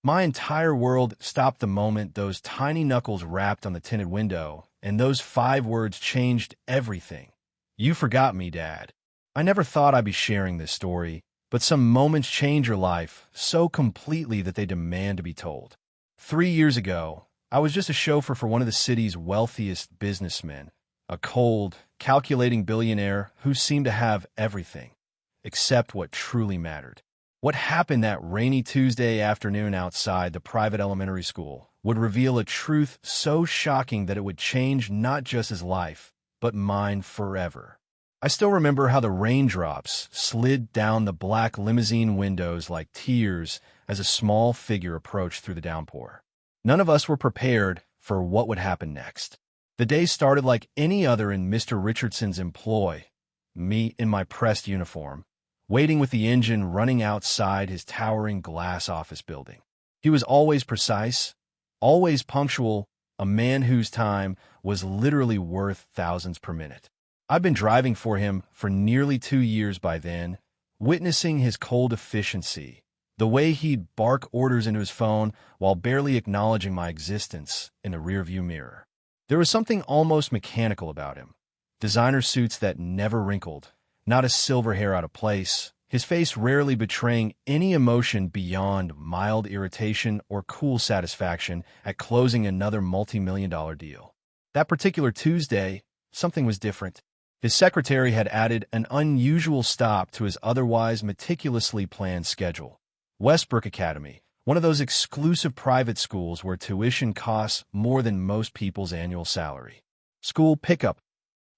My entire world stopped the moment those tiny knuckles rapped on the tinted window, and those 5 words changed everything. "You forgot me, Dad." I never thought I'd be sharing this story, but some moments change your life so completely that they demand to be told. 3 years ago, I was just a chauffeur for one of the city's wealthiest businessmen, a cold, calculating billionaire who seemed to have everything, except what truly mattered. What happened that rainy Tuesday afternoon outside the private elementary school would reveal a truth so shocking that it would change not just his life, but mine forever. I still remember how the raindrops slid down the black limousine windows like tears as a small figure approached through the downpour. None of us were prepared for what would happen next. The day started like any other in Mr. Richardson's employ, me in my pressed uniform, waiting with the engine running outside his towering glass office building. He was always precise, always punctual, a man whose time was literally worth thousands per minute. I'd been driving for him for nearly 2 years by then, witnessing his cold efficiency, the way he'd bark orders into his phone while barely acknowledging my existence in the rearview mirror. There was something almost mechanical about him. Designer suits that never wrinkled, not a silver hair out of place, his face rarely betraying any emotion beyond mild irritation or cool satisfaction at closing another multi-million-dollar deal. That particular Tuesday, something was different. His secretary had added an unusual stop to his otherwise meticulously planned schedule. Westbrook Academy, one of those exclusive private schools where tuition costs more than most people's annual salary. School pickup.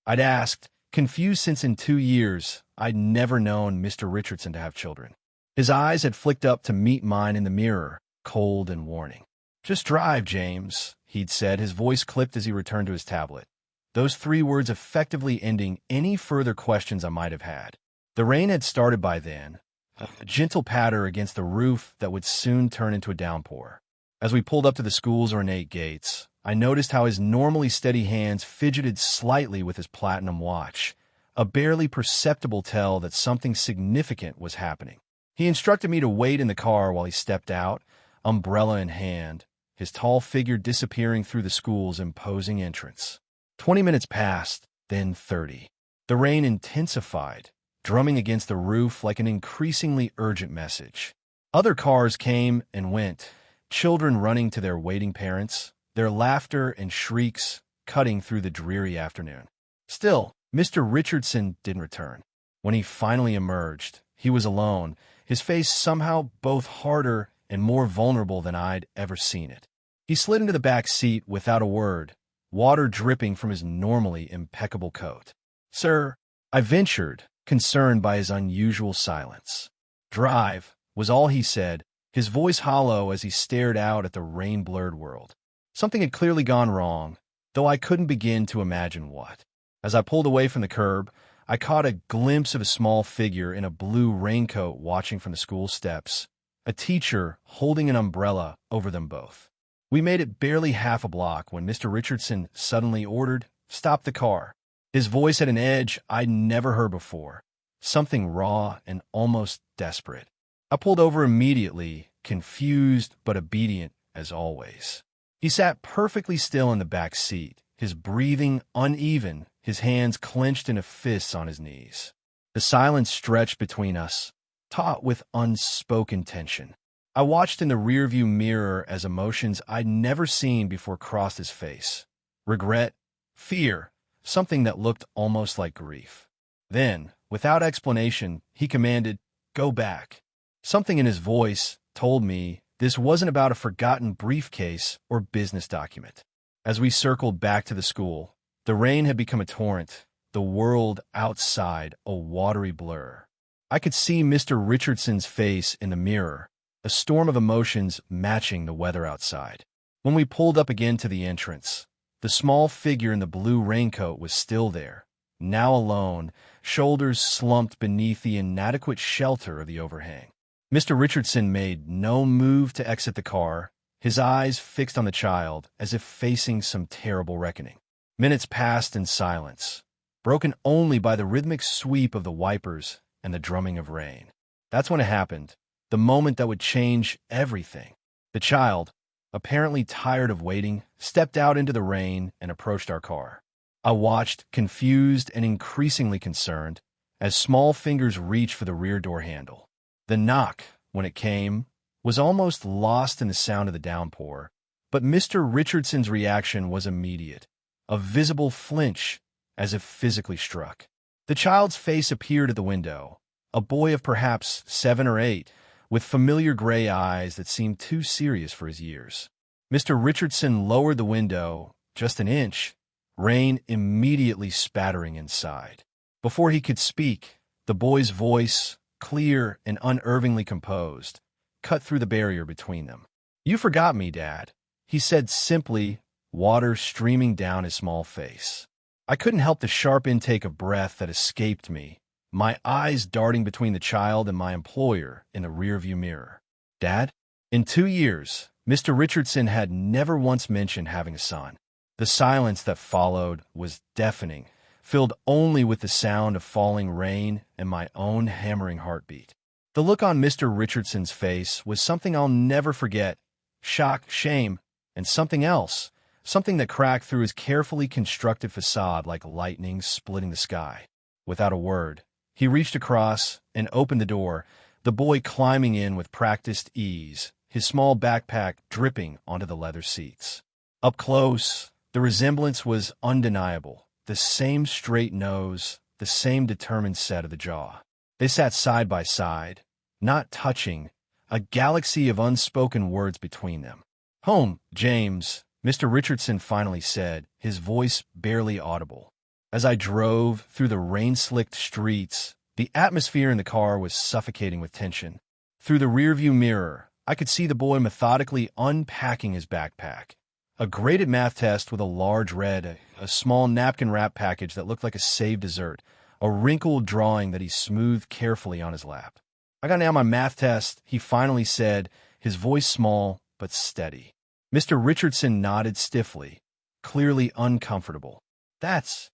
I'd asked, confused since in 2 years I'd never known Mr. Richardson to have children. His eyes had flicked up to meet mine in the mirror, cold and warning. "Just drive, James," he'd said, his voice clipped as he returned to his tablet. Those 3 words effectively ending any further questions I might have had. The rain had started by then, a gentle patter against the roof that would soon turn into a downpour. As we pulled up to the school's ornate gates, I noticed how his normally steady hands fidgeted slightly with his platinum watch, a barely perceptible tell that something significant was happening. He instructed me to wait in the car while he stepped out, umbrella in hand, his tall figure disappearing through the school's imposing entrance. 20 minutes passed, then 30. The rain intensified, drumming against the roof like an increasingly urgent message. Other cars came and went, children running to their waiting parents, their laughter and shrieks cutting through the dreary afternoon. Still, Mr. Richardson didn't return. When he finally emerged, he was alone, his face somehow both harder and more vulnerable than I'd ever seen it. He slid into the back seat without a word, water dripping from his normally impeccable coat. "Sir," I ventured, concerned by his unusual silence. "Drive," was all he said, his voice hollow as he stared out at the rain-blurred world. Something had clearly gone wrong, though I couldn't begin to imagine what. As I pulled away from the curb, I caught a glimpse of a small figure in a blue raincoat watching from the school steps, a teacher holding an umbrella over them both. We made it barely half a block when Mr. Richardson suddenly ordered, "Stop the car." His voice had an edge I'd never heard before, something raw and almost desperate. I pulled over immediately, confused but obedient as always. He sat perfectly still in the back seat, his breathing uneven, his hands clenched into fists on his knees. The silence stretched between us, taut with unspoken tension. I watched in the rearview mirror as emotions I'd never seen before crossed his face. Regret, fear, something that looked almost like grief. Then, without explanation, he commanded, "Go back." Something in his voice told me this wasn't about a forgotten briefcase or business document. As we circled back to the school, the rain had become a torrent, the world outside a watery blur. I could see Mr. Richardson's face in the mirror, a storm of emotions matching the weather outside. When we pulled up again to the entrance, the small figure in the blue raincoat was still there, now alone, shoulders slumped beneath the inadequate shelter of the overhang. Mr. Richardson made no move to exit the car, his eyes fixed on the child as if facing some terrible reckoning. Minutes passed in silence, broken only by the rhythmic sweep of the wipers and the drumming of rain. That's when it happened. The moment that would change everything. The child, apparently tired of waiting, stepped out into the rain and approached our car. I watched, confused and increasingly concerned, as small fingers reached for the rear door handle. The knock, when it came, was almost lost in the sound of the downpour, but Mr. Richardson's reaction was immediate, a visible flinch, as if physically struck. The child's face appeared at the window, a boy of perhaps 7 or 8, with familiar gray eyes that seemed too serious for his years. Mr. Richardson lowered the window just an inch, rain immediately spattering inside. Before he could speak, the boy's voice, clear and unervingly composed, cut through the barrier between them. "You forgot me, Dad," he said simply, water streaming down his small face. I couldn't help the sharp intake of breath that escaped me, my eyes darting between the child and my employer in the rearview mirror. "Dad?" In 2 years, Mr. Richardson had never once mentioned having a son. The silence that followed was deafening, filled only with the sound of falling rain and my own hammering heartbeat. The look on Mr. Richardson's face was something I'll never forget: shock, shame, and something else, something that cracked through his carefully constructed facade like lightning splitting the sky. Without a word, he reached across and opened the door, the boy climbing in with practiced ease, his small backpack dripping onto the leather seats. Up close, the resemblance was undeniable. The same straight nose, the same determined set of the jaw. They sat side by side, not touching, a galaxy of unspoken words between them. "Home, James," Mr. Richardson finally said, his voice barely audible. As I drove through the rain-slicked streets, the atmosphere in the car was suffocating with tension. Through the rearview mirror, I could see the boy methodically unpacking his backpack. A graded math test with a large red, a small napkin wrap package that looked like a saved dessert, a wrinkled drawing that he smoothed carefully on his lap. "I got down my math test," he finally said, his voice small but steady. Mr. Richardson nodded stiffly, clearly uncomfortable. "That's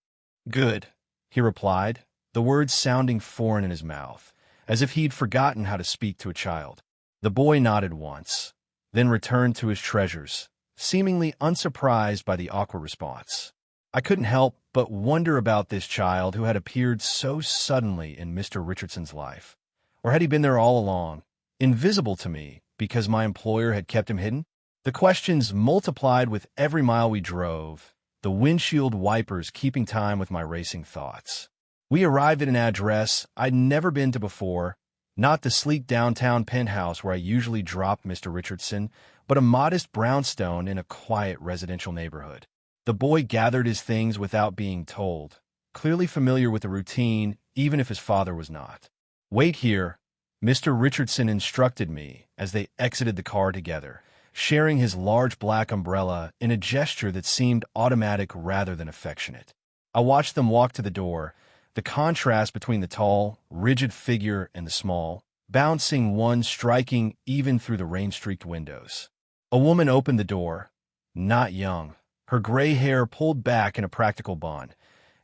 good," he replied, the words sounding foreign in his mouth, as if he'd forgotten how to speak to a child. The boy nodded once, then returned to his treasures, seemingly unsurprised by the awkward response. I couldn't help but wonder about this child who had appeared so suddenly in Mr. Richardson's life. Or had he been there all along, invisible to me because my employer had kept him hidden? The questions multiplied with every mile we drove, the windshield wipers keeping time with my racing thoughts. We arrived at an address I'd never been to before, not the sleek downtown penthouse where I usually dropped Mr. Richardson, but a modest brownstone in a quiet residential neighborhood. The boy gathered his things without being told, clearly familiar with the routine, even if his father was not. "Wait here," Mr. Richardson instructed me as they exited the car together, sharing his large black umbrella in a gesture that seemed automatic rather than affectionate. I watched them walk to the door, the contrast between the tall, rigid figure and the small, bouncing one striking even through the rain-streaked windows. A woman opened the door, not young, her gray hair pulled back in a practical bun,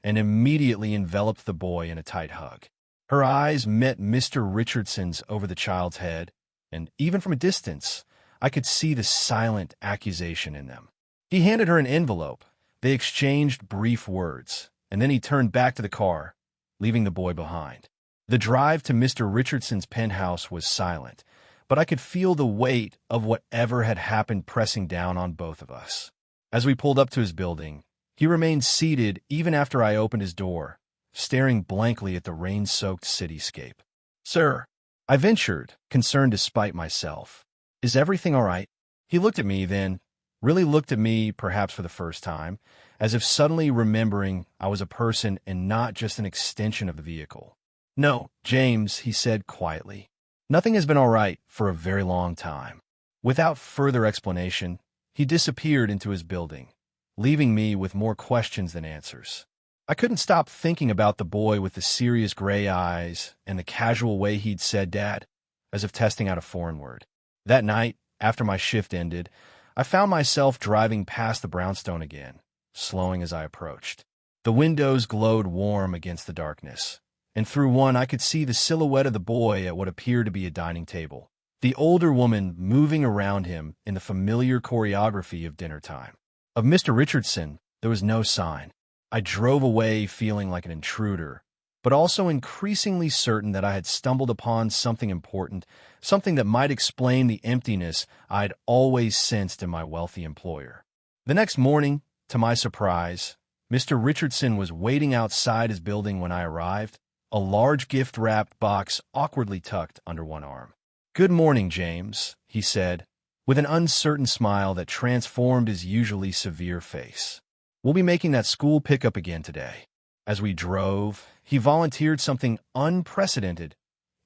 and immediately enveloped the boy in a tight hug. Her eyes met Mr. Richardson's over the child's head, and even from a distance, I could see the silent accusation in them. He handed her an envelope. They exchanged brief words, and then he turned back to the car, leaving the boy behind. The drive to Mr. Richardson's penthouse was silent, but I could feel the weight of whatever had happened pressing down on both of us. As we pulled up to his building, he remained seated even after I opened his door, staring blankly at the rain-soaked cityscape. "Sir," I ventured, concerned despite myself, "is everything all right?" He looked at me, then really looked at me, perhaps for the first time, as if suddenly remembering I was a person and not just an extension of the vehicle. "No, James," he said quietly. "Nothing has been all right for a very long time." Without further explanation, he disappeared into his building, leaving me with more questions than answers. I couldn't stop thinking about the boy with the serious gray eyes and the casual way he'd said "Dad," as if testing out a foreign word. That night, after my shift ended, I found myself driving past the brownstone again, slowing as I approached. The windows glowed warm against the darkness, and through one I could see the silhouette of the boy at what appeared to be a dining table. the older woman moving around him in the familiar choreography of dinner time. Of Mr. Richardson, there was no sign. I drove away feeling like an intruder, but also increasingly certain that I had stumbled upon something important, something that might explain the emptiness I'd always sensed in my wealthy employer. The next morning, to my surprise, Mr. Richardson was waiting outside his building when I arrived, a large gift-wrapped box awkwardly tucked under one arm. "Good morning, James," he said, with an uncertain smile that transformed his usually severe face. "We'll be making that school pickup again today." As we drove, he volunteered something unprecedented,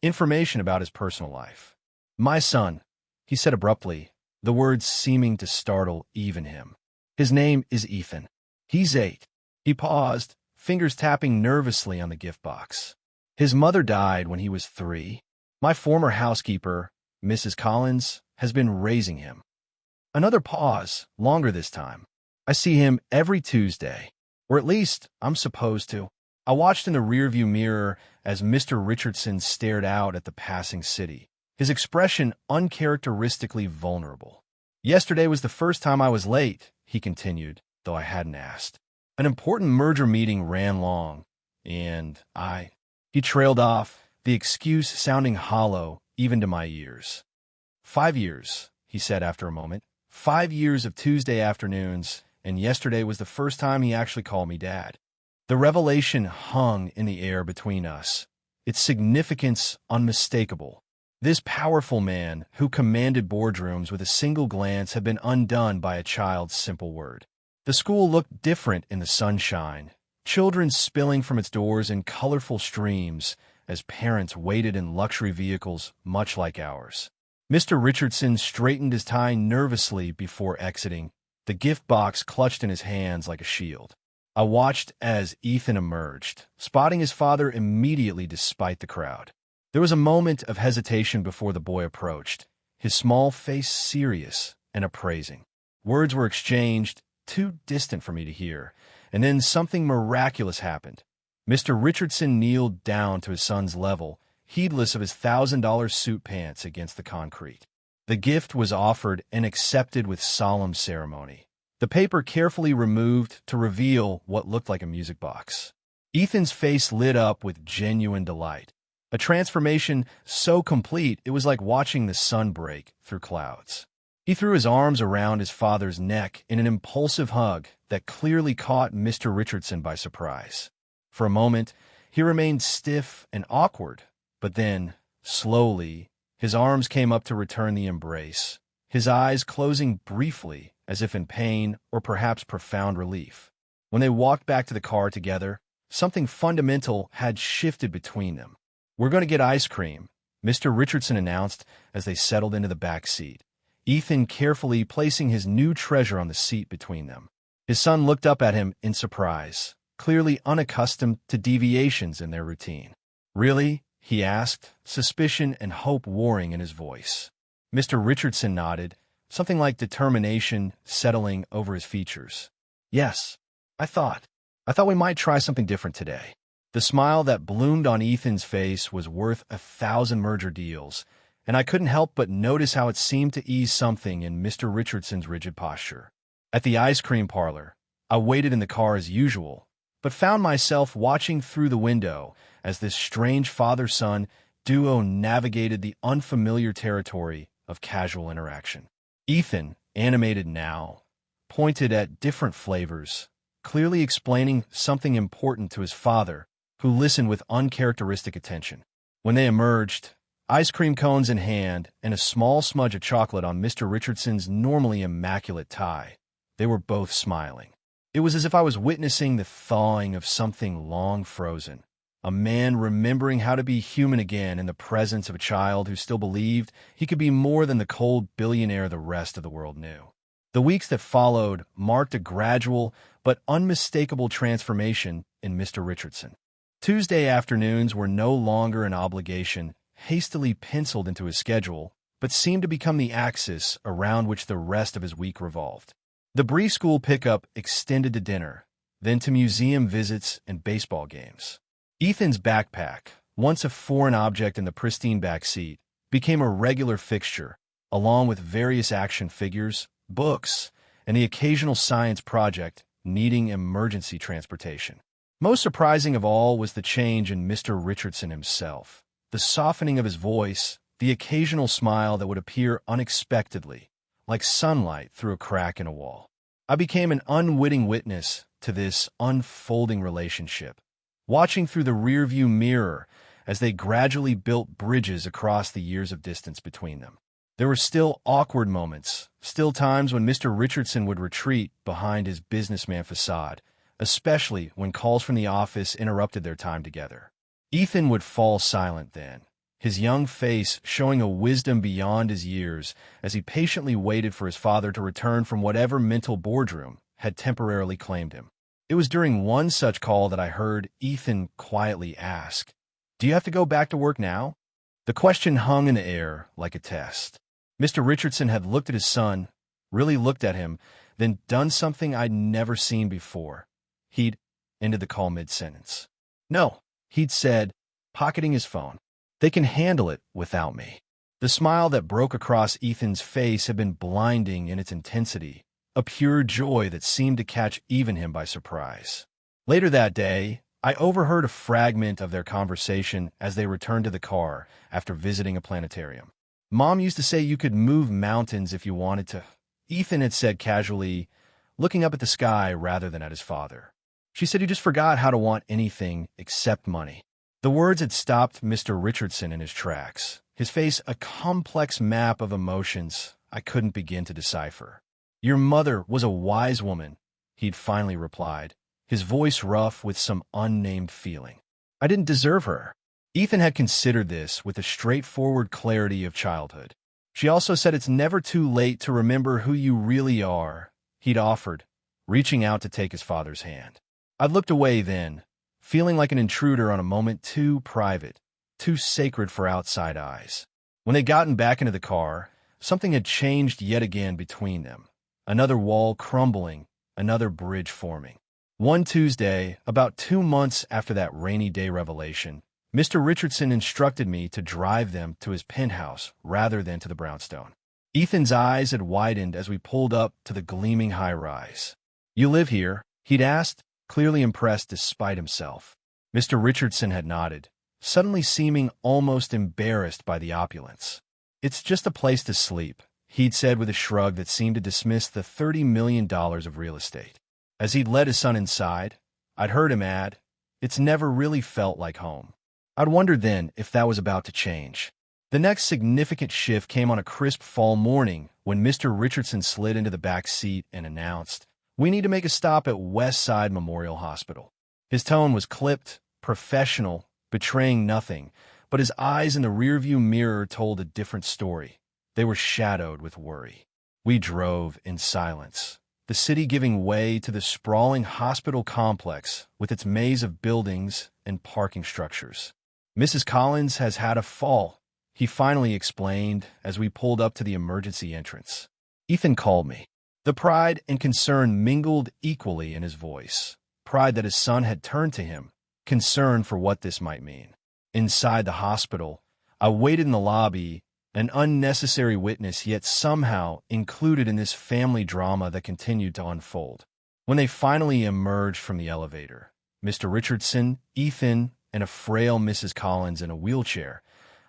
information about his personal life. "My son," he said abruptly, the words seeming to startle even him. "His name is Ethan. He's 8. He paused, fingers tapping nervously on the gift box. "His mother died when he was 3. My former housekeeper, Mrs. Collins, has been raising him." Another pause, longer this time. "I see him every Tuesday, or at least I'm supposed to." I watched in the rearview mirror as Mr. Richardson stared out at the passing city, his expression uncharacteristically vulnerable. "Yesterday was the first time I was late," he continued, though I hadn't asked. "An important merger meeting ran long, and I—" He trailed off, the excuse sounding hollow even to my ears. "5 years," he said after a moment. 5 years of Tuesday afternoons, and yesterday was the first time he actually called me Dad." The revelation hung in the air between us, its significance unmistakable. This powerful man, who commanded boardrooms with a single glance, had been undone by a child's simple word. The school looked different in the sunshine, children spilling from its doors in colorful streams as parents waited in luxury vehicles much like ours. Mr. Richardson straightened his tie nervously before exiting, the gift box clutched in his hands like a shield. I watched as Ethan emerged, spotting his father immediately despite the crowd. There was a moment of hesitation before the boy approached, his small face serious and appraising. Words were exchanged, too distant for me to hear, and then something miraculous happened. Mr. Richardson kneeled down to his son's level, heedless of his $1,000 suit pants against the concrete. The gift was offered and accepted with solemn ceremony, the paper carefully removed to reveal what looked like a music box. Ethan's face lit up with genuine delight, a transformation so complete it was like watching the sun break through clouds. He threw his arms around his father's neck in an impulsive hug that clearly caught Mr. Richardson by surprise. For a moment, he remained stiff and awkward, but then, slowly, his arms came up to return the embrace, his eyes closing briefly as if in pain or perhaps profound relief. When they walked back to the car together, something fundamental had shifted between them. "We're going to get ice cream," Mr. Richardson announced as they settled into the back seat, Ethan carefully placing his new treasure on the seat between them. His son looked up at him in surprise, clearly unaccustomed to deviations in their routine. "Really?" he asked, suspicion and hope warring in his voice. Mr. Richardson nodded, something like determination settling over his features. "Yes, I thought we might try something different today." The smile that bloomed on Ethan's face was worth 1,000 merger deals, and I couldn't help but notice how it seemed to ease something in Mr. Richardson's rigid posture. At the ice cream parlor, I waited in the car as usual, but found myself watching through the window as this strange father-son duo navigated the unfamiliar territory of casual interaction. Ethan, animated now, pointed at different flavors, clearly explaining something important to his father, who listened with uncharacteristic attention. When they emerged, ice cream cones in hand and a small smudge of chocolate on Mr. Richardson's normally immaculate tie, they were both smiling. It was as if I was witnessing the thawing of something long frozen, a man remembering how to be human again in the presence of a child who still believed he could be more than the cold billionaire the rest of the world knew. The weeks that followed marked a gradual but unmistakable transformation in Mr. Richardson. Tuesday afternoons were no longer an obligation hastily penciled into his schedule, but seemed to become the axis around which the rest of his week revolved. The brief school pickup extended to dinner, then to museum visits and baseball games. Ethan's backpack, once a foreign object in the pristine back seat, became a regular fixture, along with various action figures, books, and the occasional science project needing emergency transportation. Most surprising of all was the change in Mr. Richardson himself. The softening of his voice, the occasional smile that would appear unexpectedly, like sunlight through a crack in a wall. I became an unwitting witness to this unfolding relationship, watching through the rearview mirror as they gradually built bridges across the years of distance between them. There were still awkward moments, still times when Mr. Richardson would retreat behind his businessman facade, especially when calls from the office interrupted their time together. Ethan would fall silent then, his young face showing a wisdom beyond his years as he patiently waited for his father to return from whatever mental boardroom had temporarily claimed him. It was during one such call that I heard Ethan quietly ask, "Do you have to go back to work now?" The question hung in the air like a test. Mr. Richardson had looked at his son, really looked at him, then done something I'd never seen before. He'd ended the call mid-sentence. "No," he'd said, pocketing his phone. "They can handle it without me." The smile that broke across Ethan's face had been blinding in its intensity, a pure joy that seemed to catch even him by surprise. Later that day, I overheard a fragment of their conversation as they returned to the car after visiting a planetarium. "Mom used to say you could move mountains if you wanted to," Ethan had said casually, looking up at the sky rather than at his father. "She said you just forgot how to want anything except money." The words had stopped Mr. Richardson in his tracks, his face a complex map of emotions I couldn't begin to decipher. "Your mother was a wise woman," he'd finally replied, his voice rough with some unnamed feeling. "I didn't deserve her." Ethan had considered this with the straightforward clarity of childhood. "She also said it's never too late to remember who you really are," he'd offered, reaching out to take his father's hand. I'd looked away then, feeling like an intruder on a moment too private, too sacred for outside eyes. When they'd gotten back into the car, something had changed yet again between them. Another wall crumbling, another bridge forming. One Tuesday, about 2 months after that rainy day revelation, Mr. Richardson instructed me to drive them to his penthouse rather than to the brownstone. Ethan's eyes had widened as we pulled up to the gleaming high-rise. "You live here?" he'd asked, clearly impressed despite himself. Mr. Richardson had nodded, suddenly seeming almost embarrassed by the opulence. "It's just a place to sleep," he'd said with a shrug that seemed to dismiss the $30 million of real estate. As he'd led his son inside, I'd heard him add, "It's never really felt like home." I'd wondered then if that was about to change. The next significant shift came on a crisp fall morning when Mr. Richardson slid into the back seat and announced, "We need to make a stop at West Side Memorial Hospital." His tone was clipped, professional, betraying nothing, but his eyes in the rearview mirror told a different story. They were shadowed with worry. We drove in silence, the city giving way to the sprawling hospital complex with its maze of buildings and parking structures. "Mrs. Collins has had a fall," he finally explained as we pulled up to the emergency entrance. Ethan called me. The pride and concern mingled equally in his voice. Pride that his son had turned to him, concern for what this might mean. Inside the hospital, I waited in the lobby, an unnecessary witness yet somehow included in this family drama that continued to unfold. When they finally emerged from the elevator, Mr. Richardson, Ethan, and a frail Mrs. Collins in a wheelchair,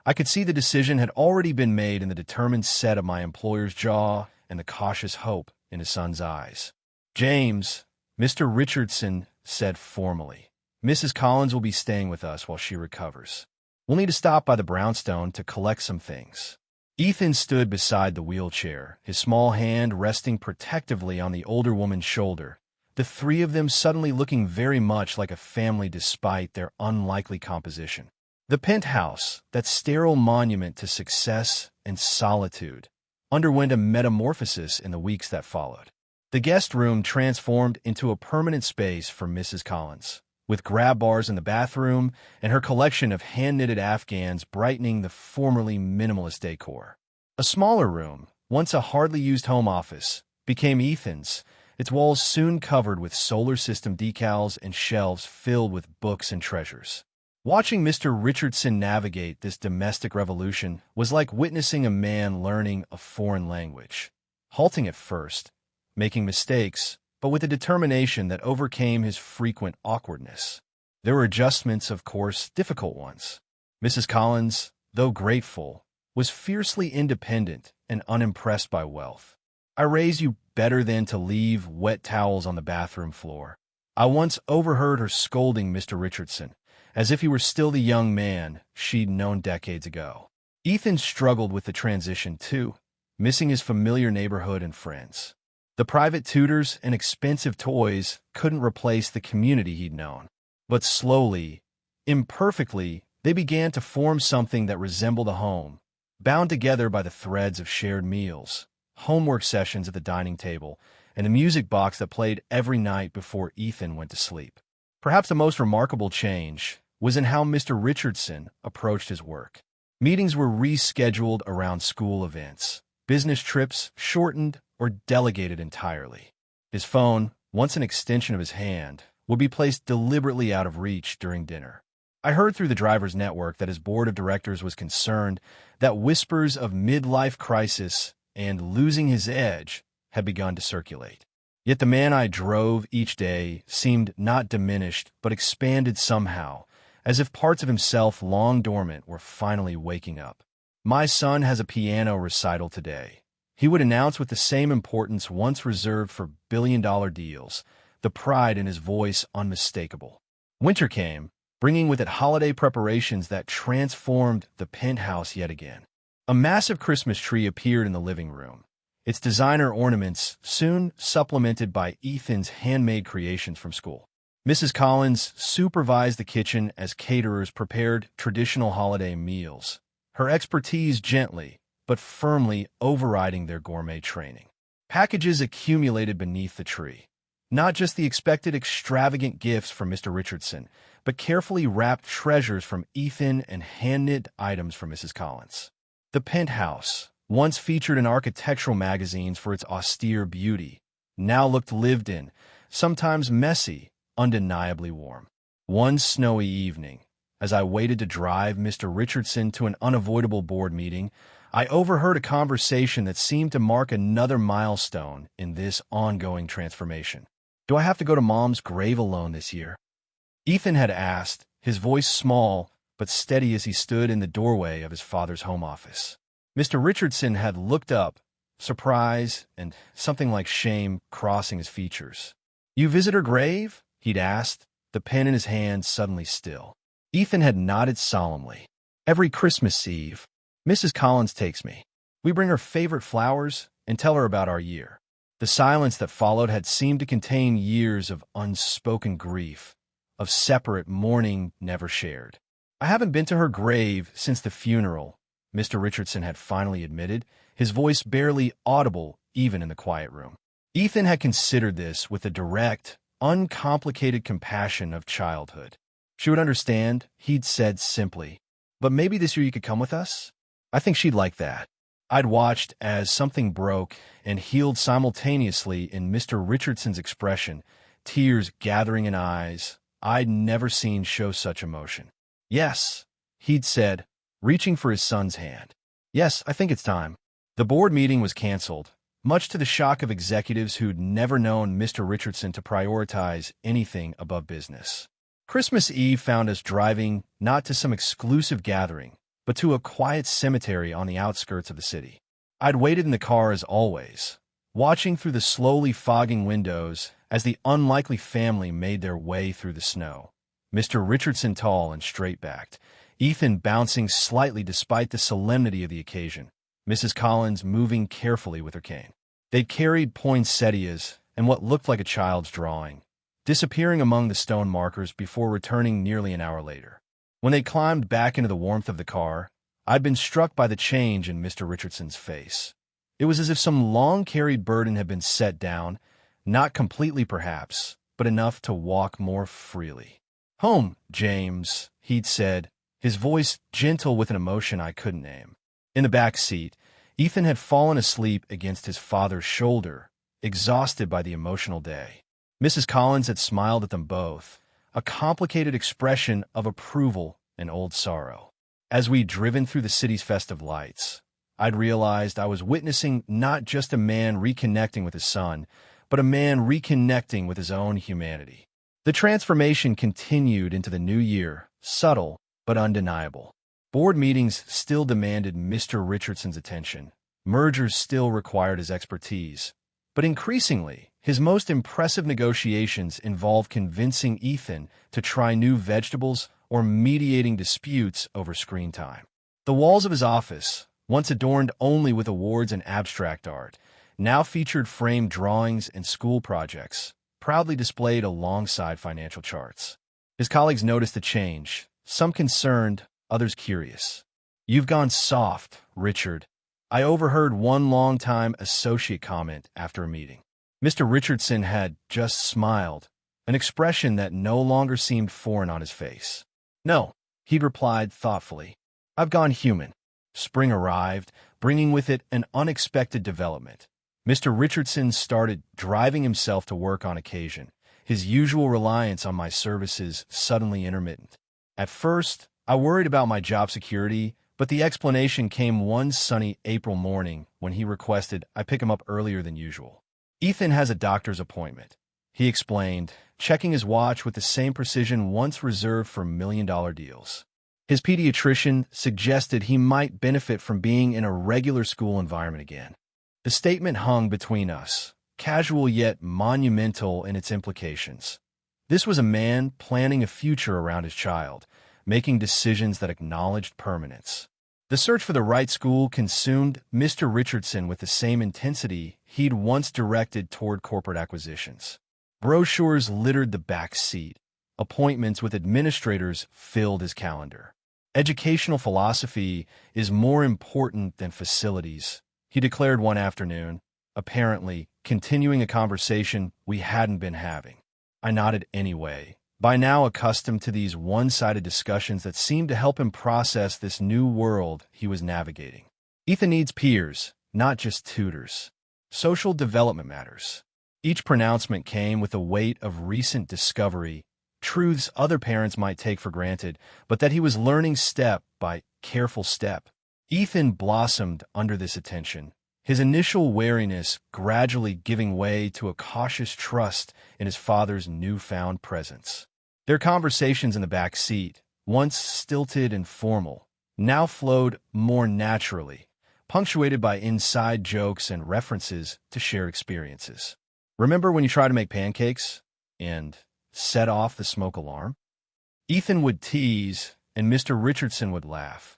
I could see the decision had already been made in the determined set of my employer's jaw and the cautious hope in his son's eyes. "James," Mr. Richardson said formally, "Mrs. Collins will be staying with us while she recovers. We'll need to stop by the brownstone to collect some things." Ethan stood beside the wheelchair, his small hand resting protectively on the older woman's shoulder, the three of them suddenly looking very much like a family despite their unlikely composition. The penthouse, that sterile monument to success and solitude, underwent a metamorphosis in the weeks that followed. The guest room transformed into a permanent space for Mrs. Collins, with grab bars in the bathroom and her collection of hand-knitted Afghans brightening the formerly minimalist decor. A smaller room, once a hardly used home office, became Ethan's, its walls soon covered with solar system decals and shelves filled with books and treasures. Watching Mr. Richardson navigate this domestic revolution was like witnessing a man learning a foreign language, halting at first, making mistakes, but with a determination that overcame his frequent awkwardness. There were adjustments, of course, difficult ones. Mrs. Collins, though grateful, was fiercely independent and unimpressed by wealth. "I raise you better than to leave wet towels on the bathroom floor." I once overheard her scolding Mr. Richardson, as if he were still the young man she'd known decades ago. Ethan struggled with the transition too, missing his familiar neighborhood and friends. The private tutors and expensive toys couldn't replace the community he'd known. But slowly, imperfectly, they began to form something that resembled a home, bound together by the threads of shared meals, homework sessions at the dining table, and a music box that played every night before Ethan went to sleep. Perhaps the most remarkable change was in how Mr. Richardson approached his work. Meetings were rescheduled around school events, business trips shortened or delegated entirely. His phone, once an extension of his hand, would be placed deliberately out of reach during dinner. I heard through the driver's network that his board of directors was concerned that whispers of midlife crisis and losing his edge had begun to circulate. Yet the man I drove each day seemed not diminished but expanded somehow, as if parts of himself long dormant were finally waking up. "My son has a piano recital today," he would announce with the same importance once reserved for billion-dollar deals, the pride in his voice unmistakable. Winter came, bringing with it holiday preparations that transformed the penthouse yet again. A massive Christmas tree appeared in the living room, its designer ornaments soon supplemented by Ethan's handmade creations from school. Mrs. Collins supervised the kitchen as caterers prepared traditional holiday meals, her expertise gently but firmly overriding their gourmet training. Packages accumulated beneath the tree. Not just the expected extravagant gifts from Mr. Richardson, but carefully wrapped treasures from Ethan and hand-knit items from Mrs. Collins. The penthouse, once featured in architectural magazines for its austere beauty, now looked lived in, sometimes messy, undeniably warm. One snowy evening, as I waited to drive Mr. Richardson to an unavoidable board meeting, I overheard a conversation that seemed to mark another milestone in this ongoing transformation. "Do I have to go to Mom's grave alone this year?" Ethan had asked, his voice small but steady as he stood in the doorway of his father's home office. Mr. Richardson had looked up, surprise and something like shame crossing his features. "You visit her grave?" he'd asked, the pen in his hand suddenly still. Ethan had nodded solemnly. "Every Christmas Eve, Mrs. Collins takes me. We bring her favorite flowers and tell her about our year." The silence that followed had seemed to contain years of unspoken grief, of separate mourning never shared. "I haven't been to her grave since the funeral," Mr. Richardson had finally admitted, his voice barely audible even in the quiet room. Ethan had considered this with the direct, uncomplicated compassion of childhood. "She would understand," he'd said simply. "But maybe this year you could come with us? I think she'd like that." I'd watched as something broke and healed simultaneously in Mr. Richardson's expression, tears gathering in eyes I'd never seen show such emotion. "Yes," he'd said, reaching for his son's hand. "Yes, I think it's time." The board meeting was canceled, much to the shock of executives who'd never known Mr. Richardson to prioritize anything above business. Christmas Eve found us driving not to some exclusive gathering, but to a quiet cemetery on the outskirts of the city. I'd waited in the car as always, watching through the slowly fogging windows as the unlikely family made their way through the snow. Mr. Richardson tall and straight-backed, Ethan bouncing slightly despite the solemnity of the occasion, Mrs. Collins moving carefully with her cane. They'd carried poinsettias and what looked like a child's drawing, disappearing among the stone markers before returning nearly an hour later. When they climbed back into the warmth of the car, I'd been struck by the change in Mr. Richardson's face. It was as if some long-carried burden had been set down, not completely perhaps, but enough to walk more freely. "Home, James," he'd said, his voice gentle with an emotion I couldn't name. In the back seat, Ethan had fallen asleep against his father's shoulder, exhausted by the emotional day. Mrs. Collins had smiled at them both, a complicated expression of approval an old sorrow. As we'd driven through the city's festive lights, I'd realized I was witnessing not just a man reconnecting with his son, but a man reconnecting with his own humanity. The transformation continued into the new year, subtle but undeniable. Board meetings still demanded Mr. Richardson's attention. Mergers still required his expertise. But increasingly, his most impressive negotiations involved convincing Ethan to try new vegetables or mediating disputes over screen time. The walls of his office, once adorned only with awards and abstract art, now featured framed drawings and school projects, proudly displayed alongside financial charts. His colleagues noticed the change, some concerned, others curious. "You've gone soft, Richard," I overheard one longtime associate comment after a meeting. Mr. Richardson had just smiled, an expression that no longer seemed foreign on his face. "No," he'd replied thoughtfully. "I've gone human." Spring arrived, bringing with it an unexpected development. Mr. Richardson started driving himself to work on occasion, his usual reliance on my services suddenly intermittent. At first, I worried about my job security, but the explanation came one sunny April morning when he requested I pick him up earlier than usual. "Ethan has a doctor's appointment," he explained, checking his watch with the same precision once reserved for million-dollar deals. His pediatrician suggested he might benefit from being in a regular school environment again. The statement hung between us, casual yet monumental in its implications. This was a man planning a future around his child, making decisions that acknowledged permanence. The search for the right school consumed Mr. Richardson with the same intensity he'd once directed toward corporate acquisitions. Brochures littered the back seat. Appointments with administrators filled his calendar. "Educational philosophy is more important than facilities," he declared one afternoon, apparently continuing a conversation we hadn't been having. I nodded anyway, by now accustomed to these one-sided discussions that seemed to help him process this new world he was navigating. "Ethan needs peers, not just tutors. Social development matters." Each pronouncement came with the weight of recent discovery, truths other parents might take for granted, but that he was learning step by careful step. Ethan blossomed under this attention, his initial wariness gradually giving way to a cautious trust in his father's newfound presence. Their conversations in the back seat, once stilted and formal, now flowed more naturally, punctuated by inside jokes and references to shared experiences. "Remember when you tried to make pancakes and set off the smoke alarm?" Ethan would tease, and Mr. Richardson would laugh.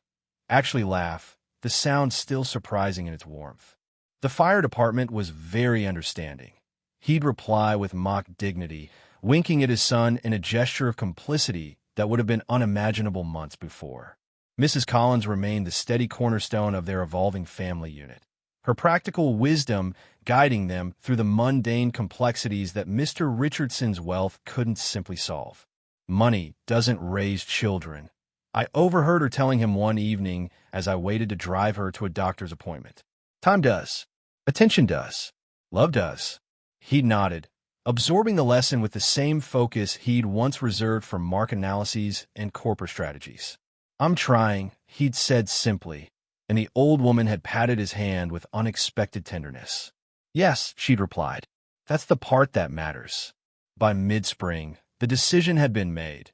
Actually laugh, the sound still surprising in its warmth. The fire department was very understanding. He'd reply with mock dignity, winking at his son in a gesture of complicity that would have been unimaginable months before. Mrs. Collins remained the steady cornerstone of their evolving family unit, her practical wisdom guiding them through the mundane complexities that Mr. Richardson's wealth couldn't simply solve. "Money doesn't raise children," I overheard her telling him one evening as I waited to drive her to a doctor's appointment. "Time does. Attention does. Love does." He nodded, absorbing the lesson with the same focus he'd once reserved for market analyses and corporate strategies. "I'm trying," he'd said simply, and the old woman had patted his hand with unexpected tenderness. "Yes," she'd replied. "That's the part that matters." By mid-spring, the decision had been made.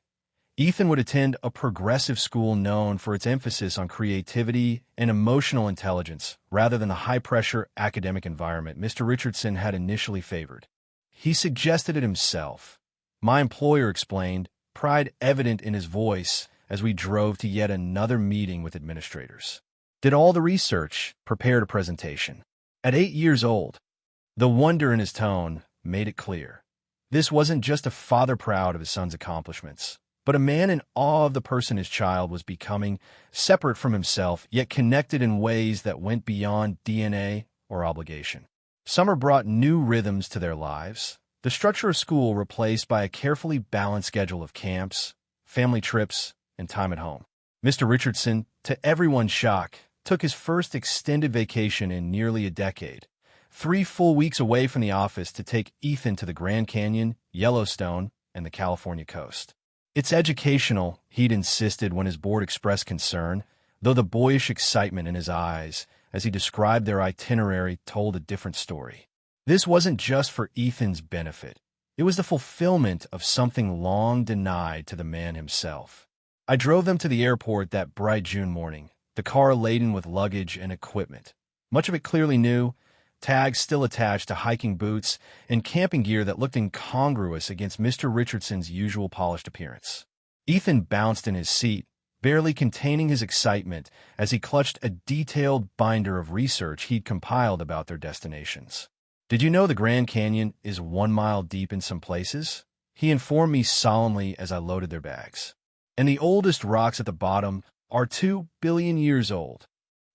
Ethan would attend a progressive school known for its emphasis on creativity and emotional intelligence rather than the high-pressure academic environment Mr. Richardson had initially favored. He suggested it himself. My employer explained, pride evident in his voice as we drove to yet another meeting with administrators. Did all the research, prepared a presentation. At 8 years old, the wonder in his tone made it clear. This wasn't just a father proud of his son's accomplishments, but a man in awe of the person his child was becoming, separate from himself, yet connected in ways that went beyond DNA or obligation. Summer brought new rhythms to their lives, the structure of school replaced by a carefully balanced schedule of camps, family trips, and time at home. Mr. Richardson, to everyone's shock, took his first extended vacation in nearly a decade, 3 full weeks away from the office to take Ethan to the Grand Canyon, Yellowstone, and the California coast. It's educational, he'd insisted when his board expressed concern, though the boyish excitement in his eyes as he described their itinerary told a different story. This wasn't just for Ethan's benefit. It was the fulfillment of something long denied to the man himself. I drove them to the airport that bright June morning, the car laden with luggage and equipment. Much of it clearly new, tags still attached to hiking boots and camping gear that looked incongruous against Mr. Richardson's usual polished appearance. Ethan bounced in his seat, barely containing his excitement as he clutched a detailed binder of research he'd compiled about their destinations. "Did you know the Grand Canyon is 1 mile deep in some places?" he informed me solemnly as I loaded their bags. "And the oldest rocks at the bottom are 2 billion years old."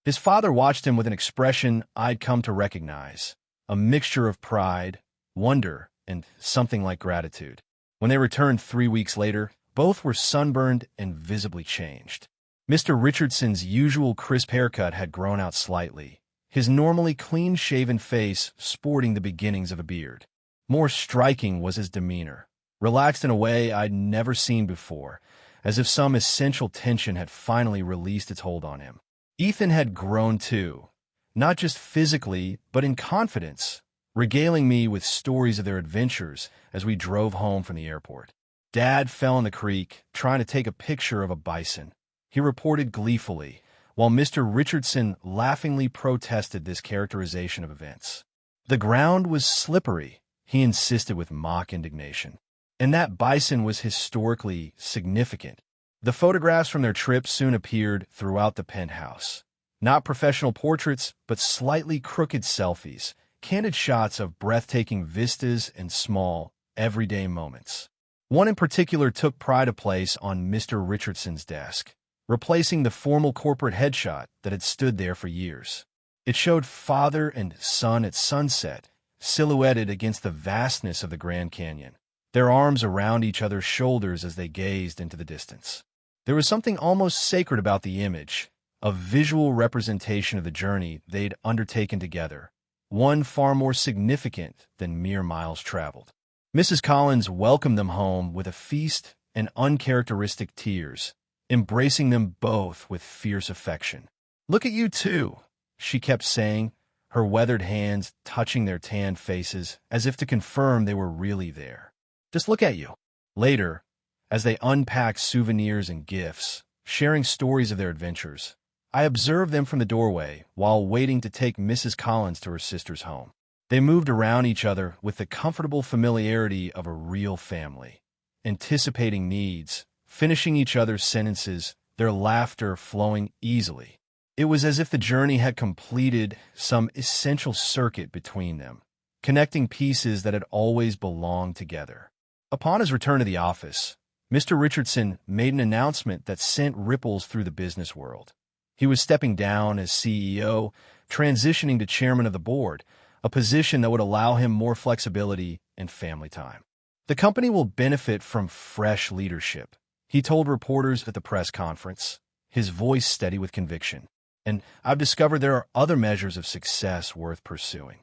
His father watched him with an expression I'd come to recognize, a mixture of pride, wonder, and something like gratitude. When they returned 3 weeks later, both were sunburned and visibly changed. Mr. Richardson's usual crisp haircut had grown out slightly, his normally clean-shaven face sporting the beginnings of a beard. More striking was his demeanor, relaxed in a way I'd never seen before, as if some essential tension had finally released its hold on him. Ethan had grown too, not just physically, but in confidence, regaling me with stories of their adventures as we drove home from the airport. "Dad fell in the creek trying to take a picture of a bison," he reported gleefully, while Mr. Richardson laughingly protested this characterization of events. "The ground was slippery," he insisted with mock indignation. "And that bison was historically significant." The photographs from their trip soon appeared throughout the penthouse. Not professional portraits, but slightly crooked selfies, candid shots of breathtaking vistas and small, everyday moments. One in particular took pride of place on Mr. Richardson's desk, replacing the formal corporate headshot that had stood there for years. It showed father and son at sunset, silhouetted against the vastness of the Grand Canyon, their arms around each other's shoulders as they gazed into the distance. There was something almost sacred about the image, a visual representation of the journey they'd undertaken together, one far more significant than mere miles traveled. Mrs. Collins welcomed them home with a feast and uncharacteristic tears, embracing them both with fierce affection. "Look at you two," she kept saying, her weathered hands touching their tanned faces as if to confirm they were really there. "Just look at you." Later, as they unpacked souvenirs and gifts, sharing stories of their adventures, I observed them from the doorway while waiting to take Mrs. Collins to her sister's home. They moved around each other with the comfortable familiarity of a real family, anticipating needs, finishing each other's sentences, their laughter flowing easily. It was as if the journey had completed some essential circuit between them, connecting pieces that had always belonged together. Upon his return to the office, Mr. Richardson made an announcement that sent ripples through the business world. He was stepping down as CEO, transitioning to chairman of the board, a position that would allow him more flexibility and family time. "The company will benefit from fresh leadership," he told reporters at the press conference, his voice steady with conviction. "And I've discovered there are other measures of success worth pursuing."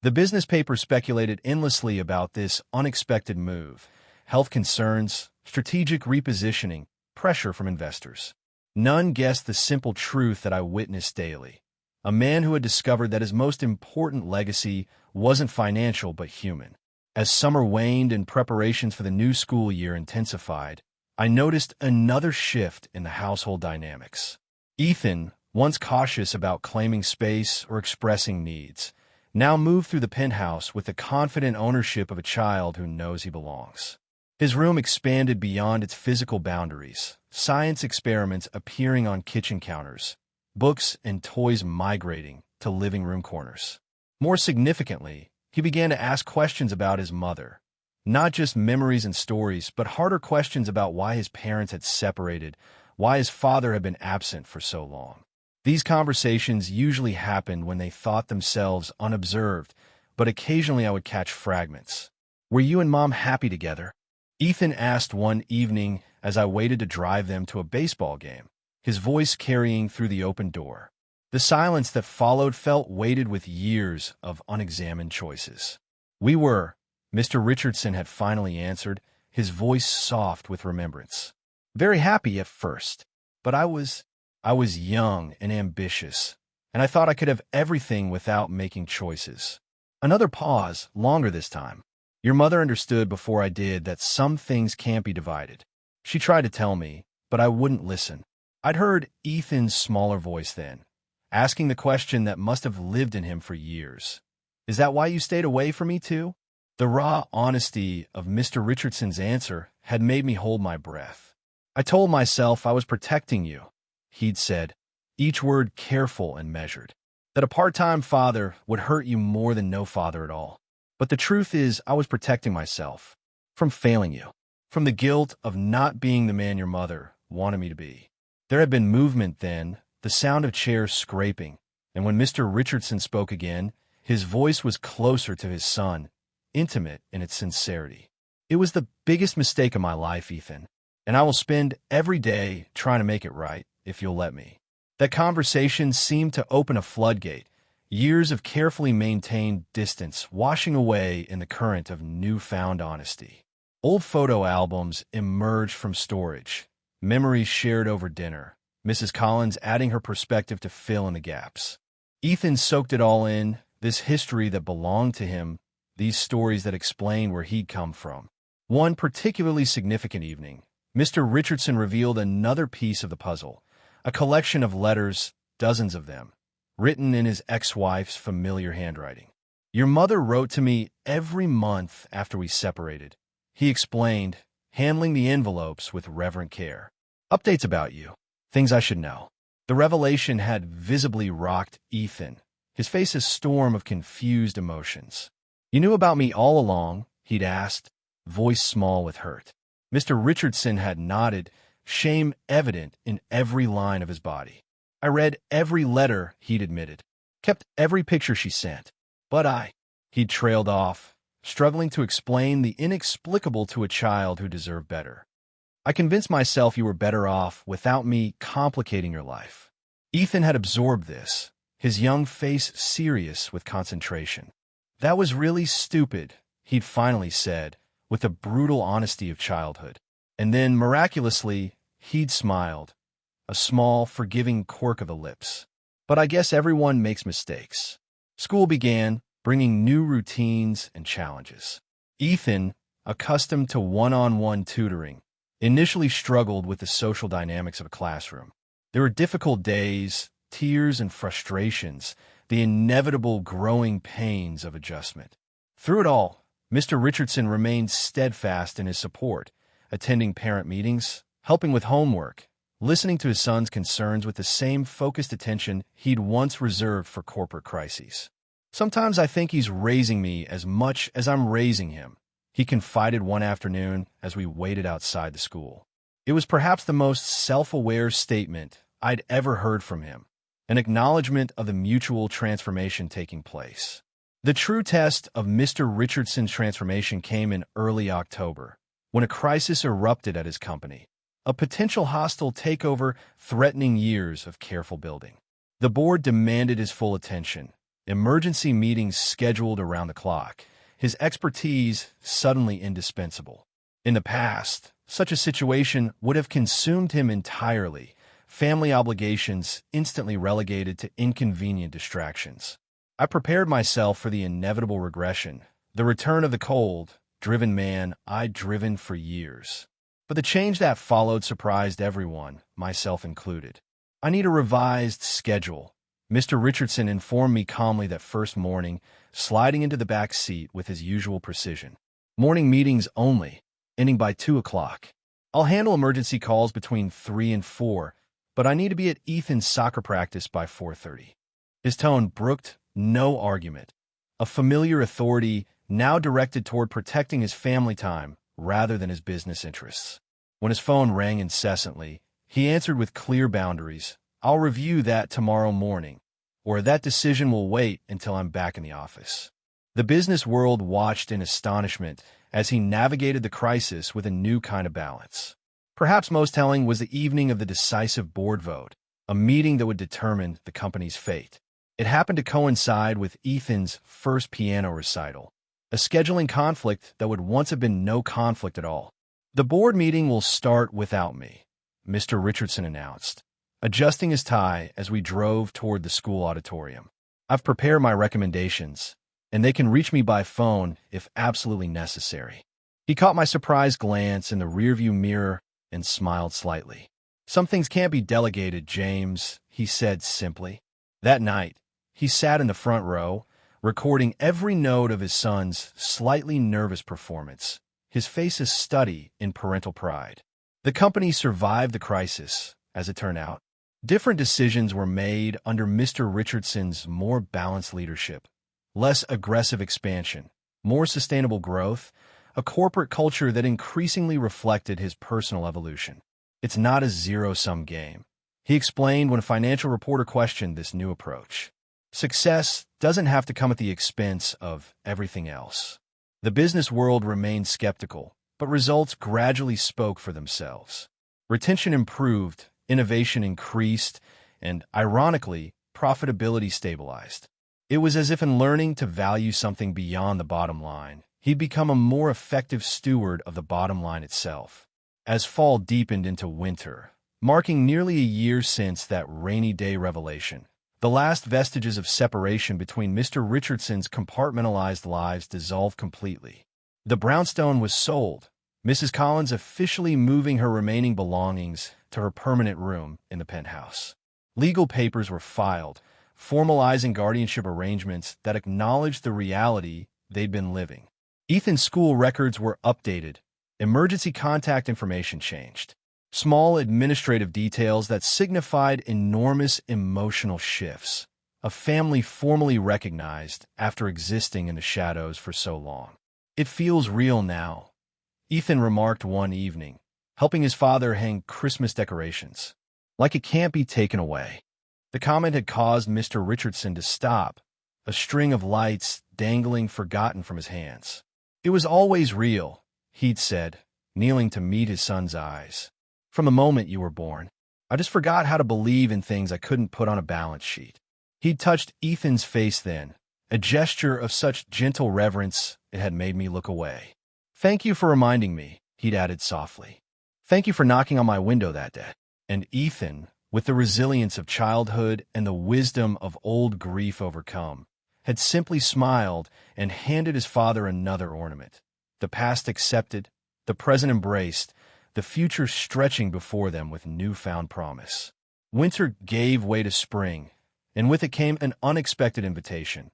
The business paper speculated endlessly about this unexpected move: health concerns, strategic repositioning, pressure from investors. None guessed the simple truth that I witnessed daily. A man who had discovered that his most important legacy wasn't financial but human. As summer waned and preparations for the new school year intensified, I noticed another shift in the household dynamics. Ethan, once cautious about claiming space or expressing needs, now moved through the penthouse with the confident ownership of a child who knows he belongs. His room expanded beyond its physical boundaries, science experiments appearing on kitchen counters, books and toys migrating to living room corners. More significantly, he began to ask questions about his mother, not just memories and stories, but harder questions about why his parents had separated, why his father had been absent for so long. These conversations usually happened when they thought themselves unobserved, but occasionally I would catch fragments. "Were you and Mom happy together?" Ethan asked one evening as I waited to drive them to a baseball game, his voice carrying through the open door. The silence that followed felt weighted with years of unexamined choices. "We were," Mr. Richardson had finally answered, his voice soft with remembrance. Very happy at first, but I was young and ambitious, and I thought I could have everything without making choices. Another pause, longer this time. Your mother understood before I did that some things can't be divided. She tried to tell me, but I wouldn't listen. I'd heard Ethan's smaller voice then, asking the question that must have lived in him for years. Is that why you stayed away from me too? The raw honesty of Mr. Richardson's answer had made me hold my breath. I told myself I was protecting you, he'd said, each word careful and measured. That a part-time father would hurt you more than no father at all. But the truth is, I was protecting myself from failing you, from the guilt of not being the man your mother wanted me to be. There had been movement then, the sound of chairs scraping, and when Mr. Richardson spoke again, his voice was closer to his son, intimate in its sincerity. It was the biggest mistake of my life, Ethan, and I will spend every day trying to make it right, if you'll let me. That conversation seemed to open a floodgate, years of carefully maintained distance washing away in the current of newfound honesty. Old photo albums emerged from storage, memories shared over dinner, Mrs. Collins adding her perspective to fill in the gaps. Ethan soaked it all in, this history that belonged to him, these stories that explained where he'd come from. One particularly significant evening, Mr. Richardson revealed another piece of the puzzle, a collection of letters, dozens of them, written in his ex-wife's familiar handwriting. Your mother wrote to me every month after we separated, he explained, handling the envelopes with reverent care. Updates about you, things I should know. The revelation had visibly rocked Ethan, his face a storm of confused emotions. You knew about me all along, he'd asked, voice small with hurt. Mr. Richardson had nodded, shame evident in every line of his body. I read every letter, he'd admitted, kept every picture she sent. But he'd trailed off, struggling to explain the inexplicable to a child who deserved better. I convinced myself you were better off without me complicating your life. Ethan had absorbed this, his young face serious with concentration. That was really stupid, he'd finally said, with the brutal honesty of childhood. And then, miraculously, he'd smiled, a small, forgiving quirk of the lips. But I guess everyone makes mistakes. School began, bringing new routines and challenges. Ethan, accustomed to one-on-one tutoring, initially struggled with the social dynamics of a classroom. There were difficult days, tears and frustrations, the inevitable growing pains of adjustment. Through it all, Mr. Richardson remained steadfast in his support, attending parent meetings, helping with homework, listening to his son's concerns with the same focused attention he'd once reserved for corporate crises. Sometimes I think he's raising me as much as I'm raising him, he confided one afternoon as we waited outside the school. It was perhaps the most self-aware statement I'd ever heard from him, an acknowledgement of the mutual transformation taking place. The true test of Mr. Richardson's transformation came in early October, when a crisis erupted at his company, a potential hostile takeover threatening years of careful building. The board demanded his full attention, emergency meetings scheduled around the clock, his expertise suddenly indispensable. In the past, such a situation would have consumed him entirely, family obligations instantly relegated to inconvenient distractions. I prepared myself for the inevitable regression, the return of the cold-driven man I'd driven for years. But the change that followed surprised everyone, myself included. I need a revised schedule, Mr. Richardson informed me calmly that first morning, sliding into the back seat with his usual precision. Morning meetings only, ending by 2 o'clock. I'll handle emergency calls between 3 and 4, but I need to be at Ethan's soccer practice by 4:30. His tone brooked no argument, a familiar authority now directed toward protecting his family time rather than his business interests. When his phone rang incessantly, he answered with clear boundaries. I'll review that tomorrow morning, or that decision will wait until I'm back in the office. The business world watched in astonishment as he navigated the crisis with a new kind of balance. Perhaps most telling was the evening of the decisive board vote, a meeting that would determine the company's fate. It happened to coincide with Ethan's first piano recital, a scheduling conflict that would once have been no conflict at all. The board meeting will start without me, Mr. Richardson announced, adjusting his tie as we drove toward the school auditorium. I've prepared my recommendations, and they can reach me by phone if absolutely necessary. He caught my surprised glance in the rearview mirror and smiled slightly. Some things can't be delegated, James, he said simply. That night, he sat in the front row, recording every note of his son's slightly nervous performance, his face a study in parental pride. The company survived the crisis, as it turned out. Different decisions were made under Mr. Richardson's more balanced leadership, less aggressive expansion, more sustainable growth, a corporate culture that increasingly reflected his personal evolution. It's not a zero-sum game, he explained when a financial reporter questioned this new approach. Success doesn't have to come at the expense of everything else. The business world remained skeptical, but results gradually spoke for themselves. Retention improved, innovation increased, and, ironically, profitability stabilized. It was as if in learning to value something beyond the bottom line, he'd become a more effective steward of the bottom line itself. As fall deepened into winter, marking nearly a year since that rainy day revelation, the last vestiges of separation between Mr. Richardson's compartmentalized lives dissolved completely. The brownstone was sold, Mrs. Collins officially moving her remaining belongings to her permanent room in the penthouse. Legal papers were filed, formalizing guardianship arrangements that acknowledged the reality they'd been living. Ethan's school records were updated. Emergency contact information changed. Small administrative details that signified enormous emotional shifts. A family formally recognized after existing in the shadows for so long. It feels real now, Ethan remarked one evening, helping his father hang Christmas decorations. Like it can't be taken away. The comment had caused Mr. Richardson to stop, a string of lights dangling forgotten from his hands. It was always real, he'd said, kneeling to meet his son's eyes. From the moment you were born, I just forgot how to believe in things I couldn't put on a balance sheet. He'd touched Ethan's face then, a gesture of such gentle reverence it had made me look away. Thank you for reminding me, he'd added softly. Thank you for knocking on my window that day. And Ethan, with the resilience of childhood and the wisdom of old grief overcome, had simply smiled and handed his father another ornament. The past accepted, the present embraced, the future stretching before them with newfound promise. Winter gave way to spring, and with it came an unexpected invitation.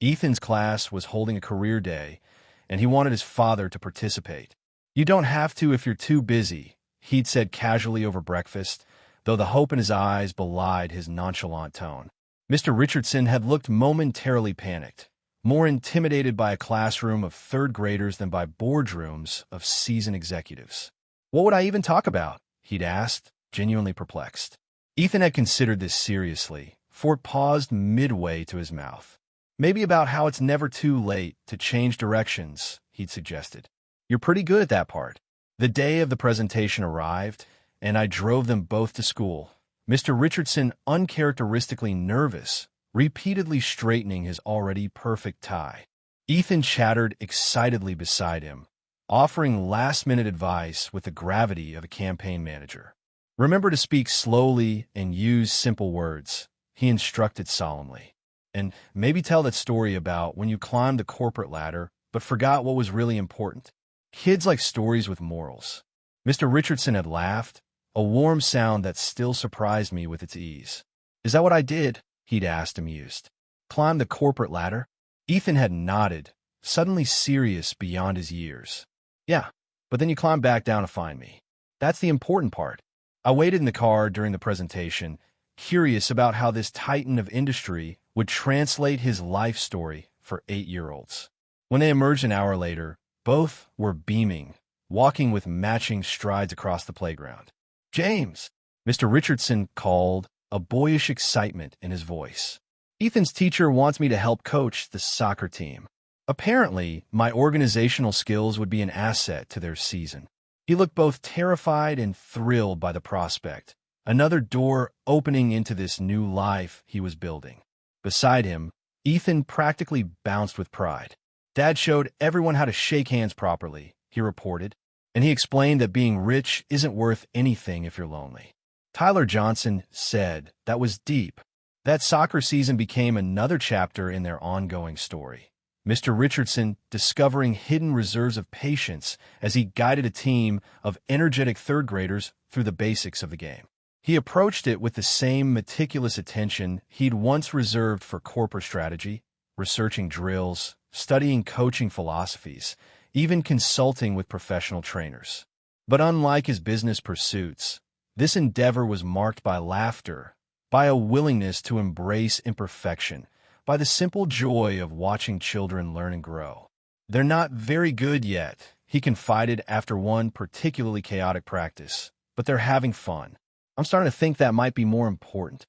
Ethan's class was holding a career day, and he wanted his father to participate. You don't have to if you're too busy, he'd said casually over breakfast, though the hope in his eyes belied his nonchalant tone. Mr. Richardson had looked momentarily panicked, more intimidated by a classroom of third graders than by boardrooms of seasoned executives. What would I even talk about? He'd asked, genuinely perplexed. Ethan had considered this seriously, for it paused midway to his mouth. Maybe about how it's never too late to change directions, he'd suggested. You're pretty good at that part. The day of the presentation arrived, and I drove them both to school. Mr. Richardson, uncharacteristically nervous, repeatedly straightening his already perfect tie. Ethan chattered excitedly beside him, offering last-minute advice with the gravity of a campaign manager. Remember to speak slowly and use simple words, he instructed solemnly. And maybe tell that story about when you climbed the corporate ladder but forgot what was really important. Kids like stories with morals. Mr. Richardson had laughed, a warm sound that still surprised me with its ease. Is that what I did? He'd asked, amused. Climb the corporate ladder? Ethan had nodded, suddenly serious beyond his years. Yeah, but then you climbed back down to find me. That's the important part. I waited in the car during the presentation, curious about how this titan of industry would translate his life story for 8-year-olds. When they emerged an hour later, both were beaming, walking with matching strides across the playground. James, Mr. Richardson called, a boyish excitement in his voice. Ethan's teacher wants me to help coach the soccer team. Apparently, my organizational skills would be an asset to their season. He looked both terrified and thrilled by the prospect, another door opening into this new life he was building. Beside him, Ethan practically bounced with pride. Dad showed everyone how to shake hands properly, he reported, and he explained that being rich isn't worth anything if you're lonely. Tyler Johnson said that was deep. That soccer season became another chapter in their ongoing story. Mr. Richardson discovering hidden reserves of patience as he guided a team of energetic third graders through the basics of the game. He approached it with the same meticulous attention he'd once reserved for corporate strategy, researching drills, studying coaching philosophies, even consulting with professional trainers. But unlike his business pursuits, this endeavor was marked by laughter, by a willingness to embrace imperfection, by the simple joy of watching children learn and grow. "They're not very good yet," he confided after one particularly chaotic practice, "but they're having fun. I'm starting to think that might be more important."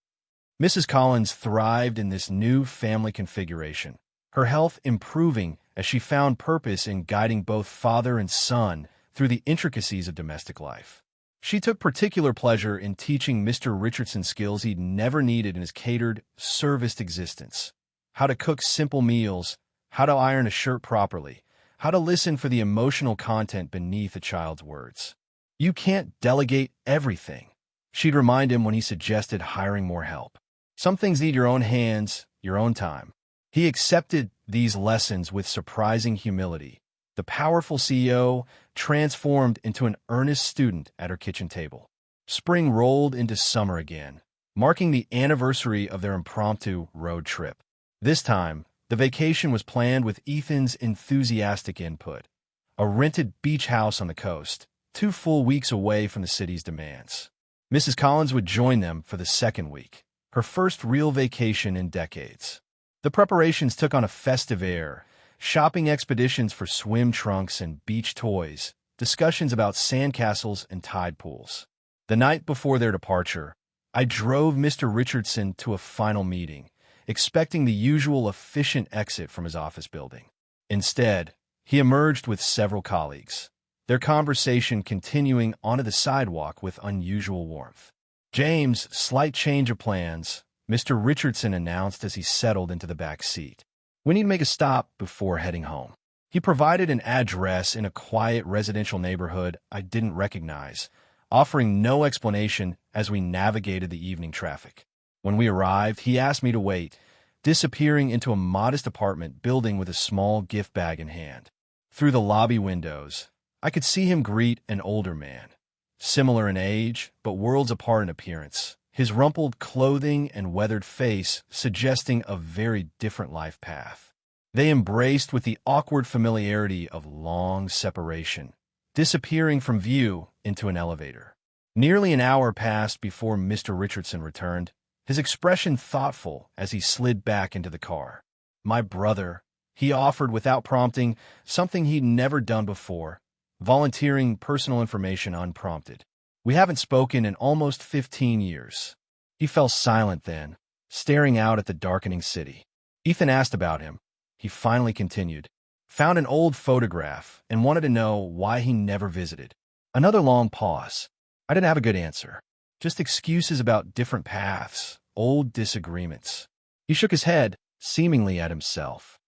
Mrs. Collins thrived in this new family configuration, her health improving as she found purpose in guiding both father and son through the intricacies of domestic life. She took particular pleasure in teaching Mr. Richardson skills he'd never needed in his catered, serviced existence. How to cook simple meals, how to iron a shirt properly, how to listen for the emotional content beneath a child's words. "You can't delegate everything," she'd remind him when he suggested hiring more help. "Some things need your own hands, your own time." He accepted these lessons with surprising humility. The powerful CEO transformed into an earnest student at her kitchen table. Spring rolled into summer again, marking the anniversary of their impromptu road trip. This time, the vacation was planned with Ethan's enthusiastic input. A rented beach house on the coast, 2 full weeks away from the city's demands. Mrs. Collins would join them for the second week, her first real vacation in decades. The preparations took on a festive air, shopping expeditions for swim trunks and beach toys, discussions about sandcastles and tide pools. The night before their departure, I drove Mr. Richardson to a final meeting, expecting the usual efficient exit from his office building. Instead, he emerged with several colleagues, their conversation continuing onto the sidewalk with unusual warmth. "James, slight change of plans," Mr. Richardson announced as he settled into the back seat. "We need to make a stop before heading home." He provided an address in a quiet residential neighborhood I didn't recognize, offering no explanation as we navigated the evening traffic. When we arrived, he asked me to wait, disappearing into a modest apartment building with a small gift bag in hand. Through the lobby windows, I could see him greet an older man, similar in age, but worlds apart in appearance, his rumpled clothing and weathered face suggesting a very different life path. They embraced with the awkward familiarity of long separation, disappearing from view into an elevator. Nearly an hour passed before Mr. Richardson returned, his expression thoughtful as he slid back into the car. "My brother," he offered without prompting, something he'd never done before, volunteering personal information unprompted. "We haven't spoken in almost 15 years. He fell silent then, staring out at the darkening city. Ethan asked about him. He finally continued. "Found an old photograph and wanted to know why he never visited." Another long pause. I didn't have a good answer. Just excuses about different paths, old disagreements. He shook his head, seemingly at himself.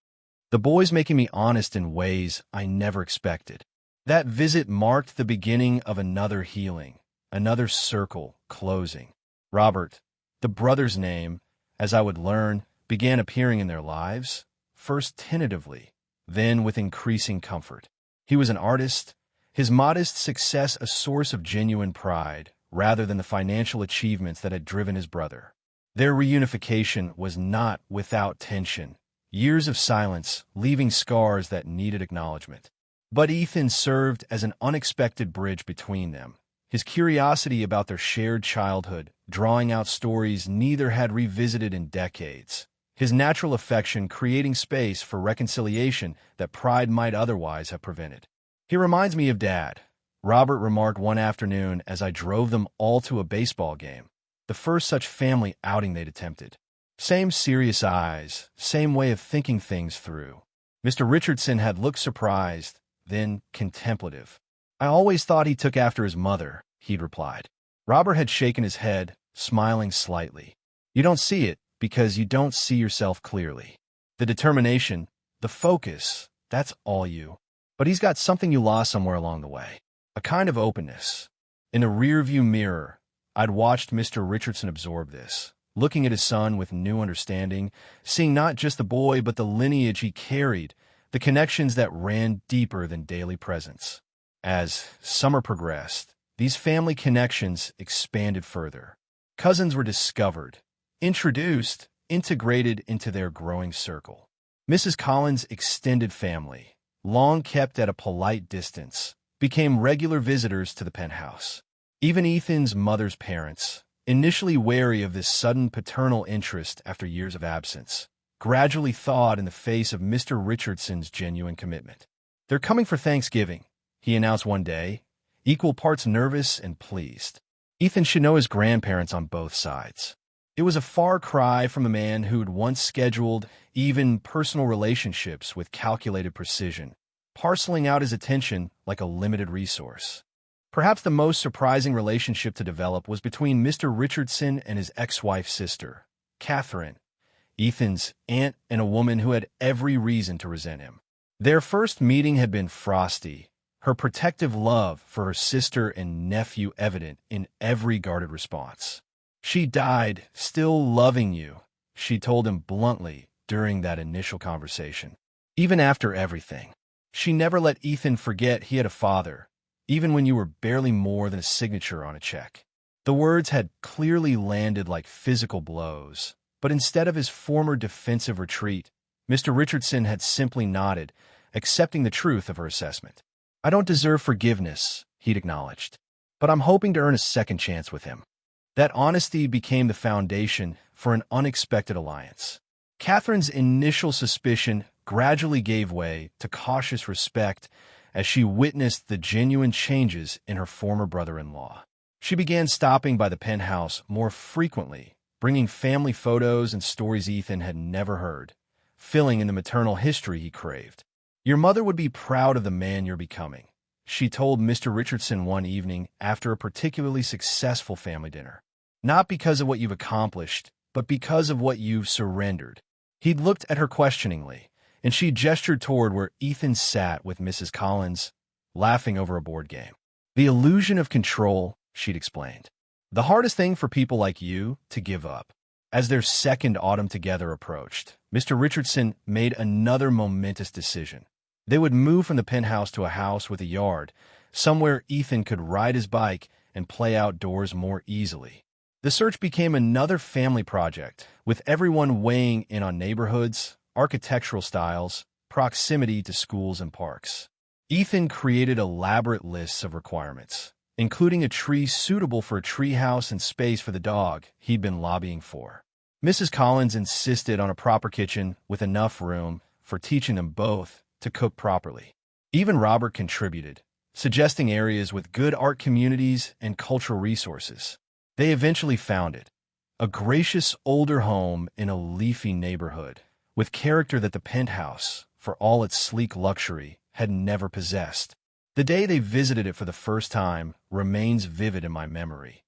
"The boy's making me honest in ways I never expected." That visit marked the beginning of another healing, another circle closing. Robert, the brother's name, as I would learn, began appearing in their lives, first tentatively, then with increasing comfort. He was an artist, his modest success a source of genuine pride, rather than the financial achievements that had driven his brother. Their reunification was not without tension, years of silence leaving scars that needed acknowledgement. But Ethan served as an unexpected bridge between them, his curiosity about their shared childhood drawing out stories neither had revisited in decades, his natural affection creating space for reconciliation that pride might otherwise have prevented. "He reminds me of Dad," Robert remarked one afternoon as I drove them all to a baseball game, the first such family outing they'd attempted. Same serious eyes, same way of thinking things through. Mr. Richardson had looked surprised, then contemplative. "I always thought he took after his mother," he'd replied. Robert had shaken his head, smiling slightly. "You don't see it because you don't see yourself clearly. The determination, the focus, that's all you. But he's got something you lost somewhere along the way." a kind of openness. In the rearview mirror, I'd watched Mr. Richardson absorb this, looking at his son with new understanding, seeing not just the boy but the lineage he carried, the connections that ran deeper than daily presence. As summer progressed, these family connections expanded further. Cousins were discovered, introduced, integrated into their growing circle. Mrs. Collins' extended family, long kept at a polite distance, became regular visitors to the penthouse. Even Ethan's mother's parents, initially wary of this sudden paternal interest after years of absence, gradually thawed in the face of Mr. Richardson's genuine commitment. "They're coming for Thanksgiving," he announced one day, equal parts nervous and pleased. Ethan should know his grandparents on both sides. It was a far cry from a man who'd once scheduled even personal relationships with calculated precision, parceling out his attention like a limited resource. Perhaps the most surprising relationship to develop was between Mr. Richardson and his ex-wife's sister, Catherine, Ethan's aunt and a woman who had every reason to resent him. Their first meeting had been frosty, her protective love for her sister and nephew evident in every guarded response. "She died still loving you," she told him bluntly during that initial conversation. Even after everything, she never let Ethan forget he had a father, even when you were barely more than a signature on a check. The words had clearly landed like physical blows, but instead of his former defensive retreat, Mr. Richardson had simply nodded, accepting the truth of her assessment. "I don't deserve forgiveness," he'd acknowledged, "but I'm hoping to earn a second chance with him." That honesty became the foundation for an unexpected alliance. Catherine's initial suspicion gradually gave way to cautious respect as she witnessed the genuine changes in her former brother-in-law. She began stopping by the penthouse more frequently, bringing family photos and stories Ethan had never heard, filling in the maternal history he craved. "Your mother would be proud of the man you're becoming," she told Mr. Richardson one evening after a particularly successful family dinner. "Not because of what you've accomplished, but because of what you've surrendered." He'd looked at her questioningly, and she gestured toward where Ethan sat with Mrs. Collins, laughing over a board game. "The illusion of control," she'd explained. "The hardest thing for people like you to give up." As their second autumn together approached, Mr. Richardson made another momentous decision. They would move from the penthouse to a house with a yard, somewhere Ethan could ride his bike and play outdoors more easily. The search became another family project, with everyone weighing in on neighborhoods, architectural styles, proximity to schools and parks. Ethan created elaborate lists of requirements, including a tree suitable for a treehouse and space for the dog he'd been lobbying for. Mrs. Collins insisted on a proper kitchen with enough room for teaching them both to cook properly. Even Robert contributed, suggesting areas with good art communities and cultural resources. They eventually found it, a gracious older home in a leafy neighborhood, with character that the penthouse, for all its sleek luxury, had never possessed. The day they visited it for the first time remains vivid in my memory.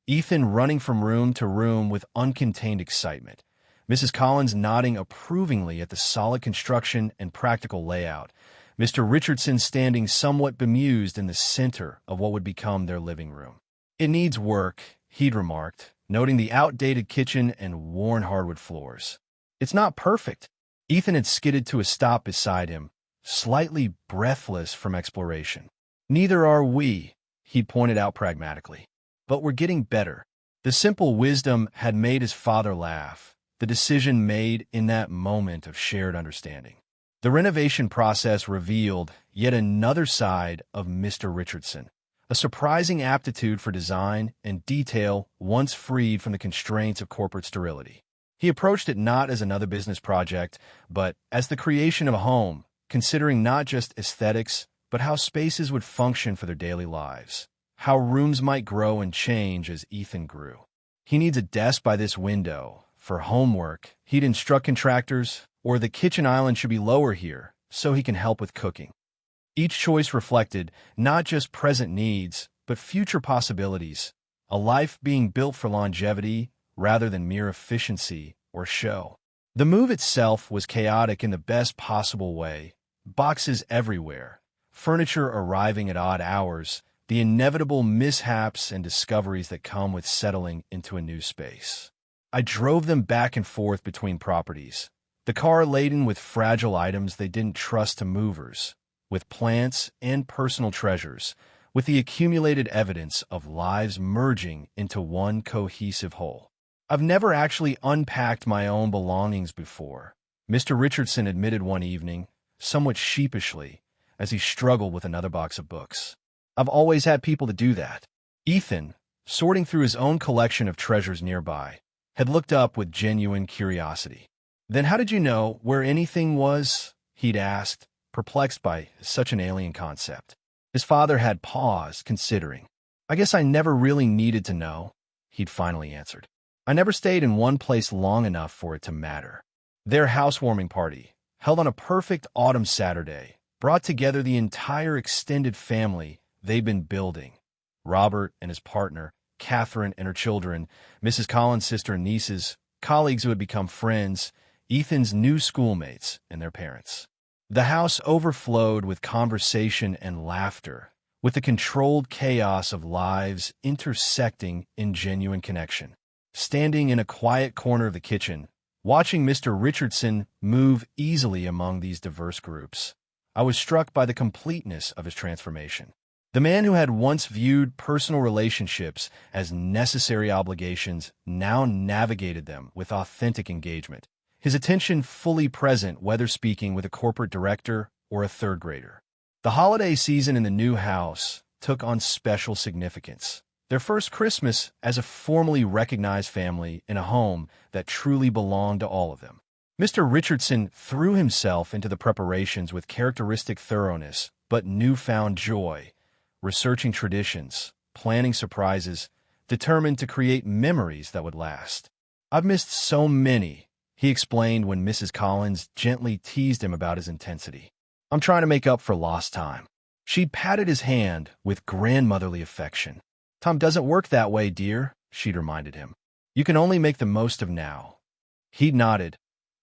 Ethan running from room to room with uncontained excitement, Mrs. Collins nodding approvingly at the solid construction and practical layout, Mr. Richardson standing somewhat bemused in the center of what would become their living room. "It needs work," he'd remarked, noting the outdated kitchen and worn hardwood floors. "It's not perfect." Ethan had skidded to a stop beside him, slightly breathless from exploration. "Neither are we," he pointed out pragmatically. "But we're getting better." The simple wisdom had made his father laugh, the decision made in that moment of shared understanding. The renovation process revealed yet another side of Mr. Richardson, a surprising aptitude for design and detail once freed from the constraints of corporate sterility. He approached it not as another business project, but as the creation of a home, considering not just aesthetics, but how spaces would function for their daily lives, how rooms might grow and change as Ethan grew. "He needs a desk by this window for homework," he'd instruct contractors, "or the kitchen island should be lower here so he can help with cooking." Each choice reflected not just present needs, but future possibilities, a life being built for longevity rather than mere efficiency or show. The move itself was chaotic in the best possible way, boxes everywhere, furniture arriving at odd hours, the inevitable mishaps and discoveries that come with settling into a new space. I drove them back and forth between properties, the car laden with fragile items they didn't trust to movers, with plants and personal treasures, with the accumulated evidence of lives merging into one cohesive whole. I've never actually unpacked my own belongings before, Mr. Richardson admitted one evening, somewhat sheepishly, as he struggled with another box of books. I've always had people to do that. Ethan, sorting through his own collection of treasures nearby, had looked up with genuine curiosity. Then how did you know where anything was? He'd asked, perplexed by such an alien concept. His father had paused, considering. I guess I never really needed to know, he'd finally answered. I never stayed in one place long enough for it to matter. Their housewarming party, held on a perfect autumn Saturday, brought together the entire extended family they'd been building. Robert and his partner, Catherine and her children, Mrs. Collins' sister and nieces, colleagues who had become friends, Ethan's new schoolmates, and their parents. The house overflowed with conversation and laughter, with the controlled chaos of lives intersecting in genuine connection. Standing in a quiet corner of the kitchen, watching Mr. Richardson move easily among these diverse groups, I was struck by the completeness of his transformation. The man who had once viewed personal relationships as necessary obligations now navigated them with authentic engagement, his attention fully present whether speaking with a corporate director or a third grader. The holiday season in the new house took on special significance. Their first Christmas as a formally recognized family in a home that truly belonged to all of them. Mr. Richardson threw himself into the preparations with characteristic thoroughness but newfound joy, researching traditions, planning surprises, determined to create memories that would last. I've missed so many, he explained when Mrs. Collins gently teased him about his intensity. I'm trying to make up for lost time. She patted his hand with grandmotherly affection. Time doesn't work that way, dear, she'd reminded him. You can only make the most of now. He nodded,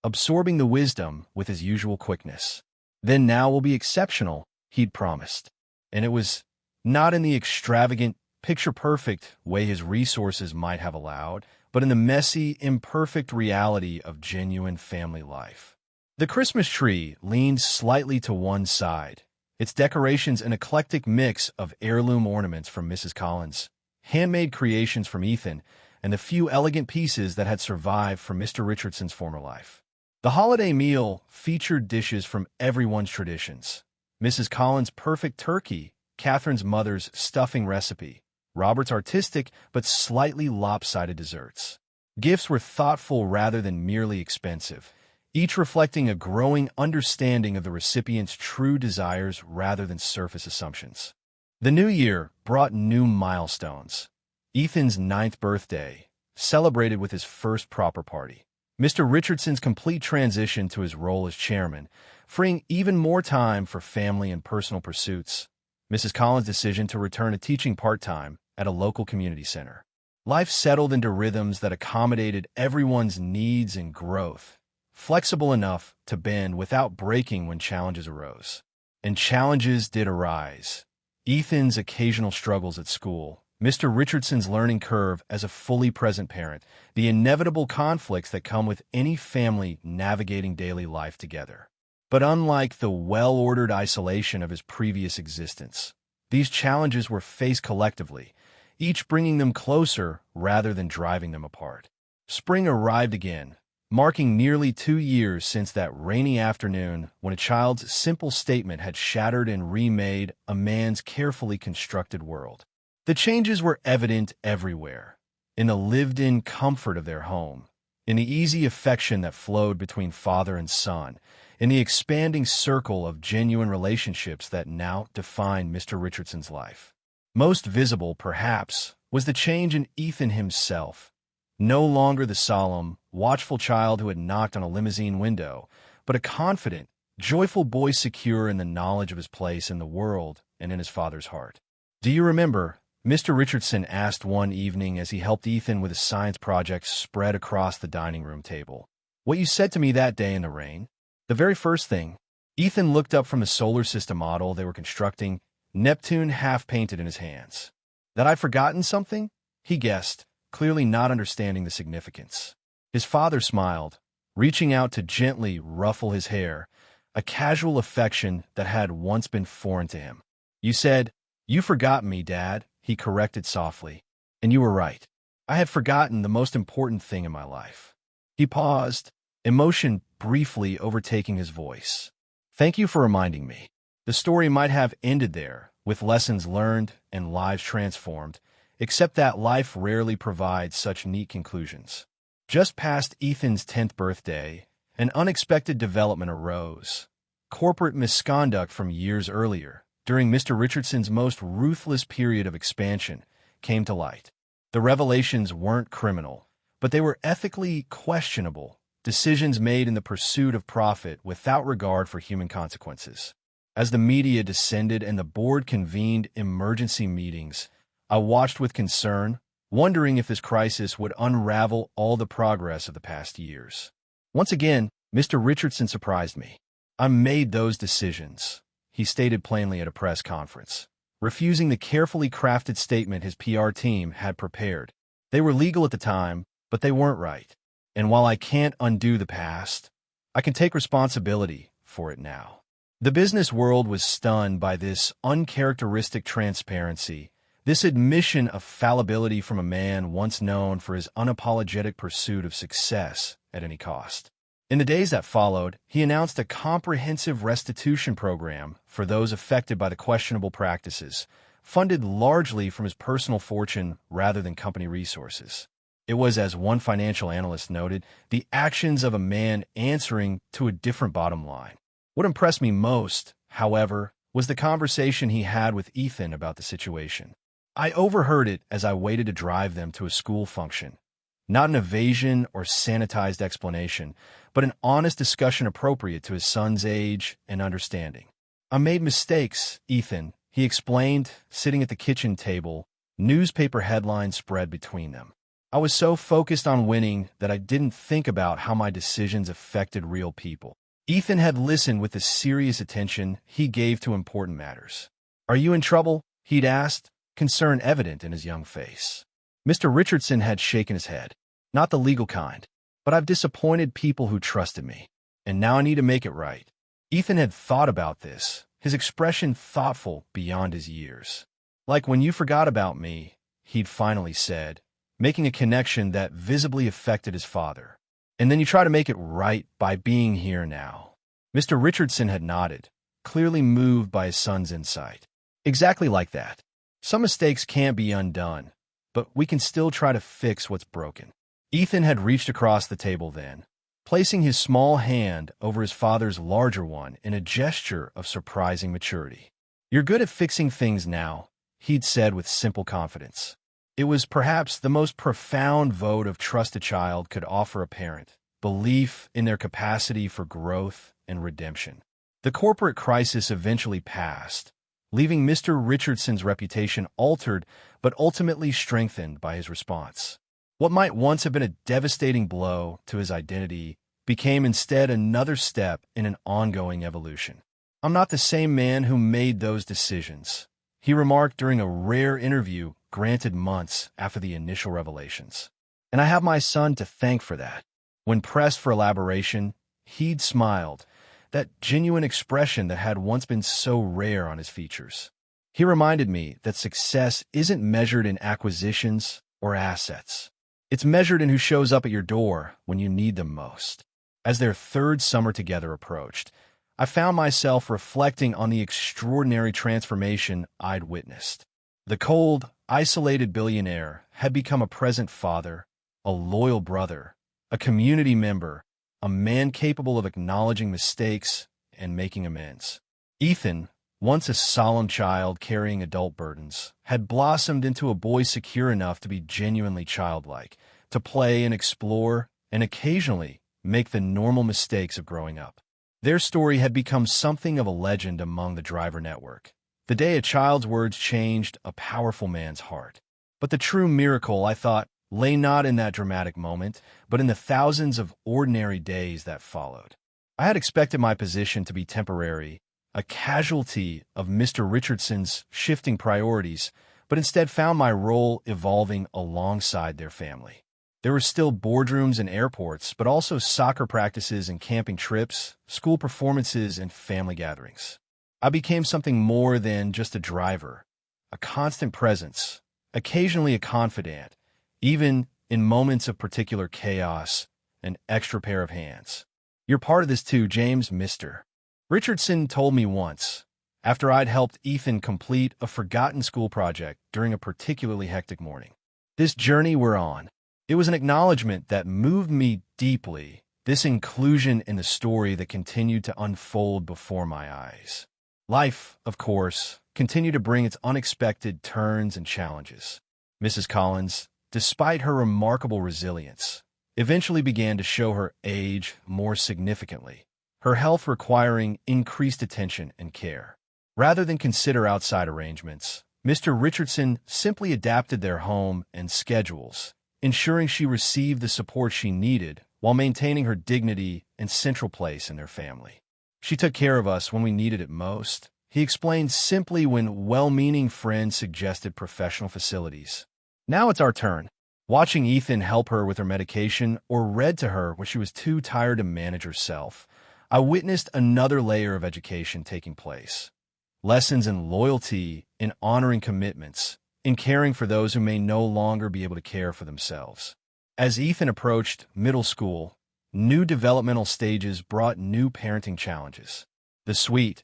absorbing the wisdom with his usual quickness. Then now will be exceptional, he'd promised. And it was not in the extravagant, picture-perfect way his resources might have allowed, but in the messy, imperfect reality of genuine family life. The Christmas tree leaned slightly to one side, its decorations an eclectic mix of heirloom ornaments from Mrs. Collins, handmade creations from Ethan, and the few elegant pieces that had survived from Mr. Richardson's former life. The holiday meal featured dishes from everyone's traditions. Mrs. Collins' perfect turkey, Catherine's mother's stuffing recipe, Robert's artistic but slightly lopsided desserts. Gifts were thoughtful rather than merely expensive, each reflecting a growing understanding of the recipient's true desires rather than surface assumptions. The new year brought new milestones. Ethan's 9th birthday, celebrated with his first proper party. Mr. Richardson's complete transition to his role as chairman, freeing even more time for family and personal pursuits. Mrs. Collins' decision to return to teaching part-time at a local community center. Life settled into rhythms that accommodated everyone's needs and growth, flexible enough to bend without breaking when challenges arose. And challenges did arise. Ethan's occasional struggles at school, Mr. Richardson's learning curve as a fully present parent, the inevitable conflicts that come with any family navigating daily life together. But unlike the well-ordered isolation of his previous existence, these challenges were faced collectively, each bringing them closer rather than driving them apart. Spring arrived again, marking nearly 2 years since that rainy afternoon when a child's simple statement had shattered and remade a man's carefully constructed world. The changes were evident everywhere, in the lived-in comfort of their home, in the easy affection that flowed between father and son, in the expanding circle of genuine relationships that now defined Mr. Richardson's life. Most visible, perhaps, was the change in Ethan himself. No longer the solemn, watchful child who had knocked on a limousine window, but a confident, joyful boy secure in the knowledge of his place in the world and in his father's heart. Do you remember, Mr. Richardson asked one evening as he helped Ethan with a science project spread across the dining room table, what you said to me that day in the rain? The very first thing, Ethan looked up from the solar system model they were constructing, Neptune half-painted in his hands. That I'd forgotten something? He guessed, clearly not understanding the significance. His father smiled, reaching out to gently ruffle his hair, a casual affection that had once been foreign to him. You said, "You forgot me, Dad," he corrected softly. And you were right. I had forgotten the most important thing in my life. He paused, emotion briefly overtaking his voice. Thank you for reminding me. The story might have ended there, with lessons learned and lives transformed, except that life rarely provides such neat conclusions. Just past Ethan's 10th birthday, an unexpected development arose. Corporate misconduct from years earlier, during Mr. Richardson's most ruthless period of expansion, came to light. The revelations weren't criminal, but they were ethically questionable, decisions made in the pursuit of profit without regard for human consequences. As the media descended and the board convened emergency meetings, I watched with concern, wondering if this crisis would unravel all the progress of the past years. Once again, Mr. Richardson surprised me. I made those decisions, he stated plainly at a press conference, refusing the carefully crafted statement his PR team had prepared. They were legal at the time, but they weren't right. And while I can't undo the past, I can take responsibility for it now. The business world was stunned by this uncharacteristic transparency, this admission of fallibility from a man once known for his unapologetic pursuit of success at any cost. In the days that followed, he announced a comprehensive restitution program for those affected by the questionable practices, funded largely from his personal fortune rather than company resources. It was, as one financial analyst noted, the actions of a man answering to a different bottom line. What impressed me most, however, was the conversation he had with Ethan about the situation. I overheard it as I waited to drive them to a school function. Not an evasion or sanitized explanation, but an honest discussion appropriate to his son's age and understanding. I made mistakes, Ethan, he explained, sitting at the kitchen table, newspaper headlines spread between them. I was so focused on winning that I didn't think about how my decisions affected real people. Ethan had listened with the serious attention he gave to important matters. Are you in trouble? He'd asked, concern evident in his young face. Mr. Richardson had shaken his head. Not the legal kind, but I've disappointed people who trusted me, and now I need to make it right. Ethan had thought about this, his expression thoughtful beyond his years. Like when you forgot about me, he'd finally said, making a connection that visibly affected his father. And then you try to make it right by being here now. Mr. Richardson had nodded, clearly moved by his son's insight. Exactly like that. Some mistakes can't be undone, but we can still try to fix what's broken. Ethan had reached across the table then, placing his small hand over his father's larger one in a gesture of surprising maturity. You're good at fixing things now, he'd said with simple confidence. It was perhaps the most profound vote of trust a child could offer a parent, belief in their capacity for growth and redemption. The corporate crisis eventually passed, leaving Mr. Richardson's reputation altered but ultimately strengthened by his response. What might once have been a devastating blow to his identity became instead another step in an ongoing evolution. I'm not the same man who made those decisions, he remarked during a rare interview granted months after the initial revelations. And I have my son to thank for that. When pressed for elaboration, he'd smiled, that genuine expression that had once been so rare on his features. He reminded me that success isn't measured in acquisitions or assets. It's measured in who shows up at your door when you need them most. As their third summer together approached, I found myself reflecting on the extraordinary transformation I'd witnessed. The cold, isolated billionaire had become a present father, a loyal brother, a community member, a man capable of acknowledging mistakes and making amends. Ethan, once a solemn child carrying adult burdens, had blossomed into a boy secure enough to be genuinely childlike, to play and explore, and occasionally make the normal mistakes of growing up. Their story had become something of a legend among the driver network. The day a child's words changed a powerful man's heart. But the true miracle, I thought, lay not in that dramatic moment, but in the thousands of ordinary days that followed. I had expected my position to be temporary, a casualty of Mr. Richardson's shifting priorities, but instead found my role evolving alongside their family. There were still boardrooms and airports, but also soccer practices and camping trips, school performances, and family gatherings. I became something more than just a driver, a constant presence, occasionally a confidant, even in moments of particular chaos, an extra pair of hands. You're part of this too, James, Mr. Richardson told me once, after I'd helped Ethan complete a forgotten school project during a particularly hectic morning. This journey we're on. It was an acknowledgement that moved me deeply, this inclusion in the story that continued to unfold before my eyes. Life, of course, continued to bring its unexpected turns and challenges. Mrs. Collins, despite her remarkable resilience, eventually began to show her age more significantly, her health requiring increased attention and care. Rather than consider outside arrangements, Mr. Richardson simply adapted their home and schedules, ensuring she received the support she needed while maintaining her dignity and central place in their family. She took care of us when we needed it most, he explained simply when well-meaning friends suggested professional facilities. Now it's our turn. Watching Ethan help her with her medication or read to her when she was too tired to manage herself, I witnessed another layer of education taking place. Lessons in loyalty, in honoring commitments, in caring for those who may no longer be able to care for themselves. As Ethan approached middle school, new developmental stages brought new parenting challenges. The sweet,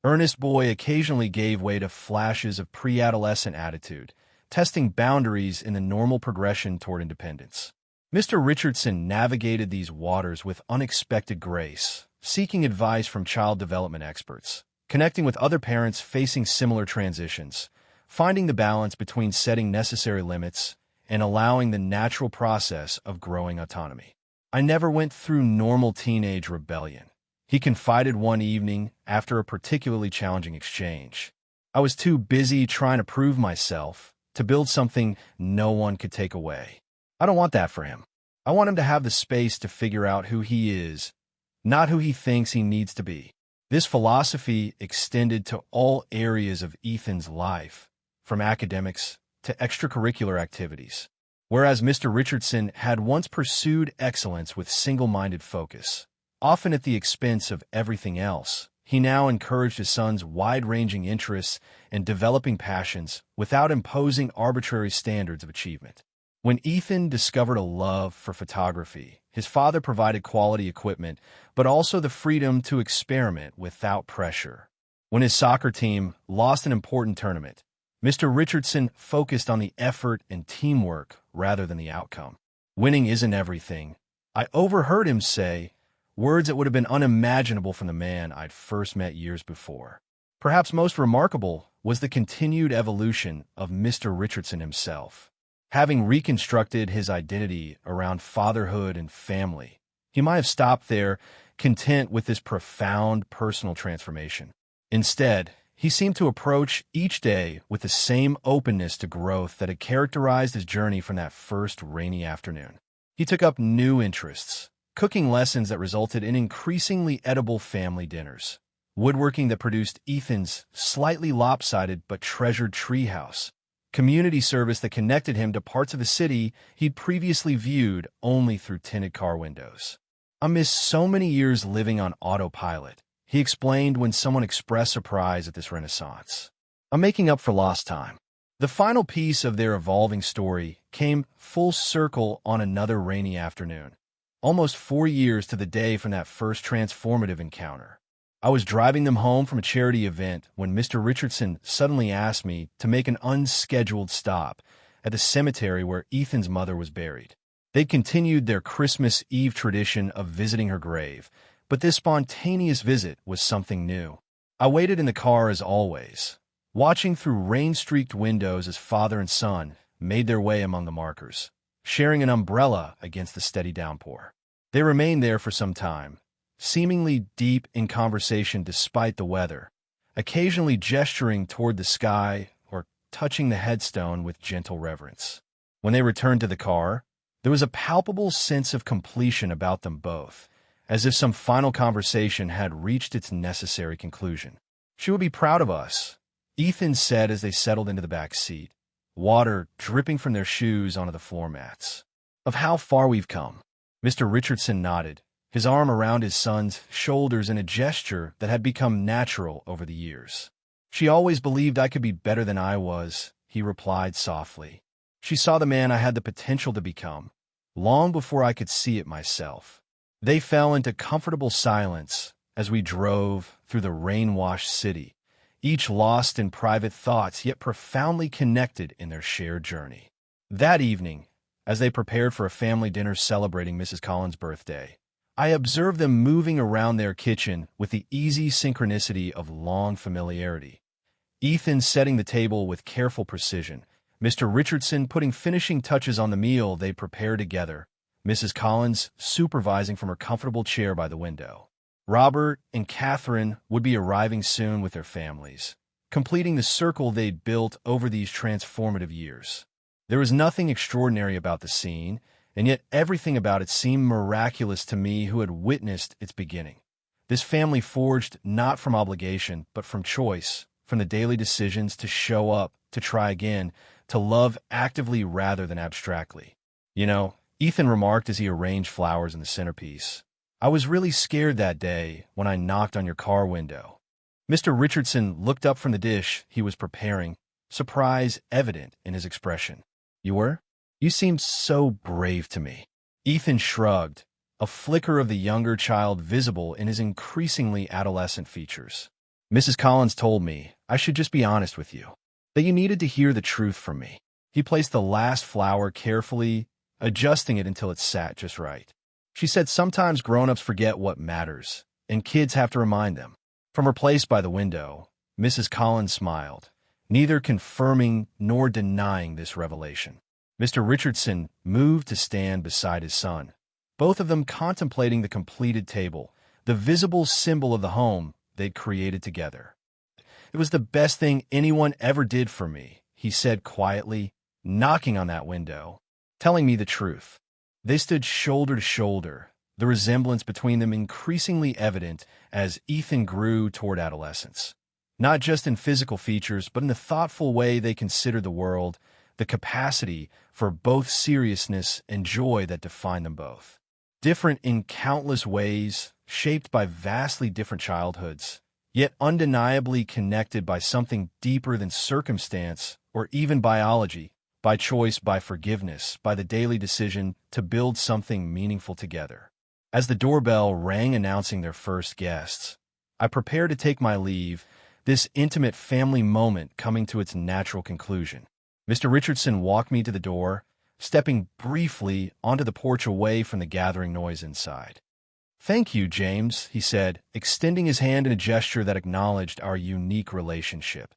earnest boy occasionally gave way to flashes of pre-adolescent attitude, testing boundaries in the normal progression toward independence. Mr. Richardson navigated these waters with unexpected grace, seeking advice from child development experts, connecting with other parents facing similar transitions, finding the balance between setting necessary limits and allowing the natural process of growing autonomy. I never went through normal teenage rebellion, he confided one evening after a particularly challenging exchange. I was too busy trying to prove myself, to build something no one could take away. I don't want that for him. I want him to have the space to figure out who he is, not who he thinks he needs to be. This philosophy extended to all areas of Ethan's life, from academics to extracurricular activities. Whereas Mr. Richardson had once pursued excellence with single-minded focus, often at the expense of everything else, he now encouraged his son's wide-ranging interests and developing passions without imposing arbitrary standards of achievement. When Ethan discovered a love for photography, his father provided quality equipment, but also the freedom to experiment without pressure. When his soccer team lost an important tournament, Mr. Richardson focused on the effort and teamwork rather than the outcome. Winning isn't everything. I overheard him say, words that would have been unimaginable from the man I'd first met years before. Perhaps most remarkable was the continued evolution of Mr. Richardson himself. Having reconstructed his identity around fatherhood and family, he might have stopped there, content with this profound personal transformation. Instead, he seemed to approach each day with the same openness to growth that had characterized his journey from that first rainy afternoon. He took up new interests, cooking lessons that resulted in increasingly edible family dinners, woodworking that produced Ethan's slightly lopsided but treasured treehouse, community service that connected him to parts of the city he'd previously viewed only through tinted car windows. I miss so many years living on autopilot, he explained when someone expressed surprise at this renaissance. I'm making up for lost time. The final piece of their evolving story came full circle on another rainy afternoon, almost 4 years to the day from that first transformative encounter. I was driving them home from a charity event when Mr. Richardson suddenly asked me to make an unscheduled stop at the cemetery where Ethan's mother was buried. They'd continued their Christmas Eve tradition of visiting her grave, but this spontaneous visit was something new. I waited in the car as always, watching through rain-streaked windows as father and son made their way among the markers, sharing an umbrella against the steady downpour. They remained there for some time, seemingly deep in conversation despite the weather, occasionally gesturing toward the sky or touching the headstone with gentle reverence. When they returned to the car, there was a palpable sense of completion about them both, as if some final conversation had reached its necessary conclusion. She would be proud of us, Ethan said as they settled into the back seat, water dripping from their shoes onto the floor mats. Of how far we've come. Mr. Richardson nodded, his arm around his son's shoulders in a gesture that had become natural over the years. She always believed I could be better than I was, he replied softly. She saw the man I had the potential to become, long before I could see it myself. They fell into comfortable silence as we drove through the rain-washed city, each lost in private thoughts yet profoundly connected in their shared journey. That evening, as they prepared for a family dinner celebrating Mrs. Collins' birthday, I observed them moving around their kitchen with the easy synchronicity of long familiarity. Ethan setting the table with careful precision, Mr. Richardson putting finishing touches on the meal they prepared together, Mrs. Collins supervising from her comfortable chair by the window. Robert and Catherine would be arriving soon with their families, completing the circle they'd built over these transformative years. There was nothing extraordinary about the scene, and yet everything about it seemed miraculous to me who had witnessed its beginning. This family forged not from obligation, but from choice, from the daily decisions to show up, to try again, to love actively rather than abstractly. You know, Ethan remarked as he arranged flowers in the centerpiece, I was really scared that day when I knocked on your car window. Mr. Richardson looked up from the dish he was preparing, surprise evident in his expression. You were? You seemed so brave to me. Ethan shrugged, a flicker of the younger child visible in his increasingly adolescent features. Mrs. Collins told me I should just be honest with you, that you needed to hear the truth from me. He placed the last flower carefully, adjusting it until it sat just right. She said sometimes grown-ups forget what matters, and kids have to remind them. From her place by the window, Mrs. Collins smiled, neither confirming nor denying this revelation. Mr. Richardson moved to stand beside his son, both of them contemplating the completed table, the visible symbol of the home they'd created together. It was the best thing anyone ever did for me, he said quietly, knocking on that window, telling me the truth. They stood shoulder to shoulder, the resemblance between them increasingly evident as Ethan grew toward adolescence. Not just in physical features, but in the thoughtful way they considered the world, the capacity for both seriousness and joy that defined them both. Different in countless ways, shaped by vastly different childhoods, yet undeniably connected by something deeper than circumstance or even biology, by choice, by forgiveness, by the daily decision to build something meaningful together. As the doorbell rang announcing their first guests, I prepared to take my leave, this intimate family moment coming to its natural conclusion. Mr. Richardson walked me to the door, stepping briefly onto the porch away from the gathering noise inside. Thank you, James, he said, extending his hand in a gesture that acknowledged our unique relationship.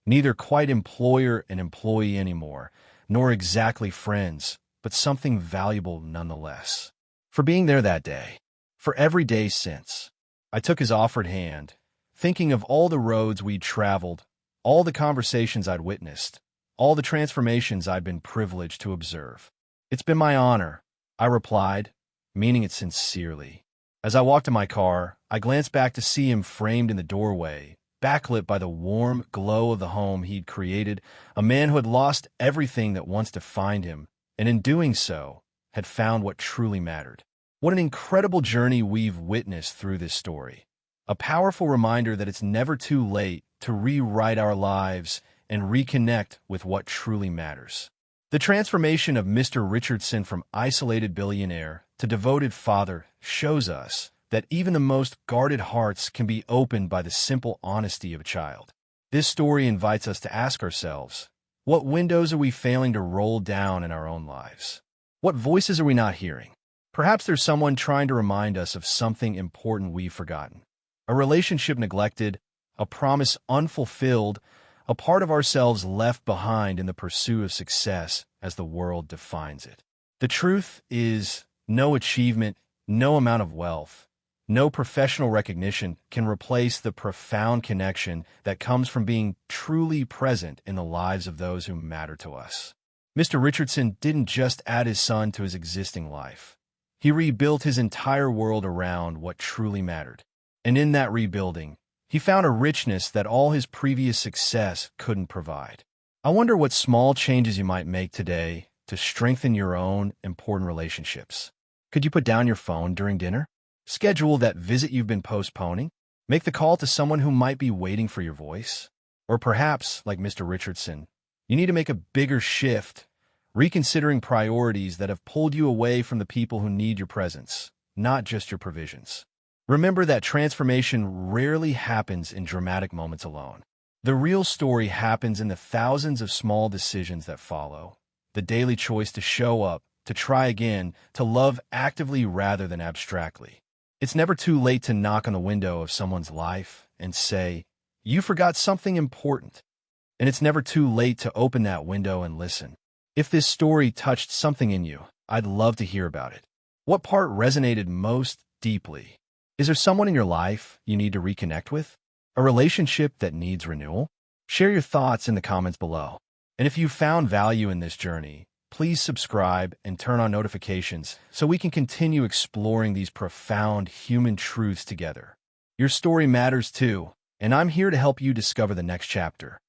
Neither quite employer and employee anymore, nor exactly friends, but something valuable nonetheless. For being there that day, for every day since. I took his offered hand, thinking of all the roads we'd traveled, all the conversations I'd witnessed, all the transformations I'd been privileged to observe. It's been my honor, I replied, meaning it sincerely. As I walked to my car, I glanced back to see him framed in the doorway, backlit by the warm glow of the home he'd created, a man who had lost everything that once defined him, and in doing so, had found what truly mattered. What an incredible journey we've witnessed through this story. A powerful reminder that it's never too late to rewrite our lives and reconnect with what truly matters. The transformation of Mr. Richardson from isolated billionaire to devoted father shows us that even the most guarded hearts can be opened by the simple honesty of a child. This story invites us to ask ourselves, what windows are we failing to roll down in our own lives? What voices are we not hearing? Perhaps there's someone trying to remind us of something important we've forgotten. A relationship neglected, a promise unfulfilled, a part of ourselves left behind in the pursuit of success as the world defines it. The truth is, no achievement, no amount of wealth, no professional recognition can replace the profound connection that comes from being truly present in the lives of those who matter to us. Mr. Richardson didn't just add his son to his existing life. He rebuilt his entire world around what truly mattered. And in that rebuilding, He found a richness that all his previous success couldn't provide. I wonder what small changes you might make today to strengthen your own important relationships. Could you put down your phone during dinner? Schedule that visit you've been postponing? Make the call to someone who might be waiting for your voice? Or perhaps, like Mr. Richardson, you need to make a bigger shift, reconsidering priorities that have pulled you away from the people who need your presence, not just your provisions. Remember that transformation rarely happens in dramatic moments alone. The real story happens in the thousands of small decisions that follow. The daily choice to show up, to try again, to love actively rather than abstractly. It's never too late to knock on the window of someone's life and say, "You forgot something important." And it's never too late to open that window and listen. If this story touched something in you, I'd love to hear about it. What part resonated most deeply? Is there someone in your life you need to reconnect with? A relationship that needs renewal? Share your thoughts in the comments below. And if you found value in this journey, please subscribe and turn on notifications so we can continue exploring these profound human truths together. Your story matters too, and I'm here to help you discover the next chapter.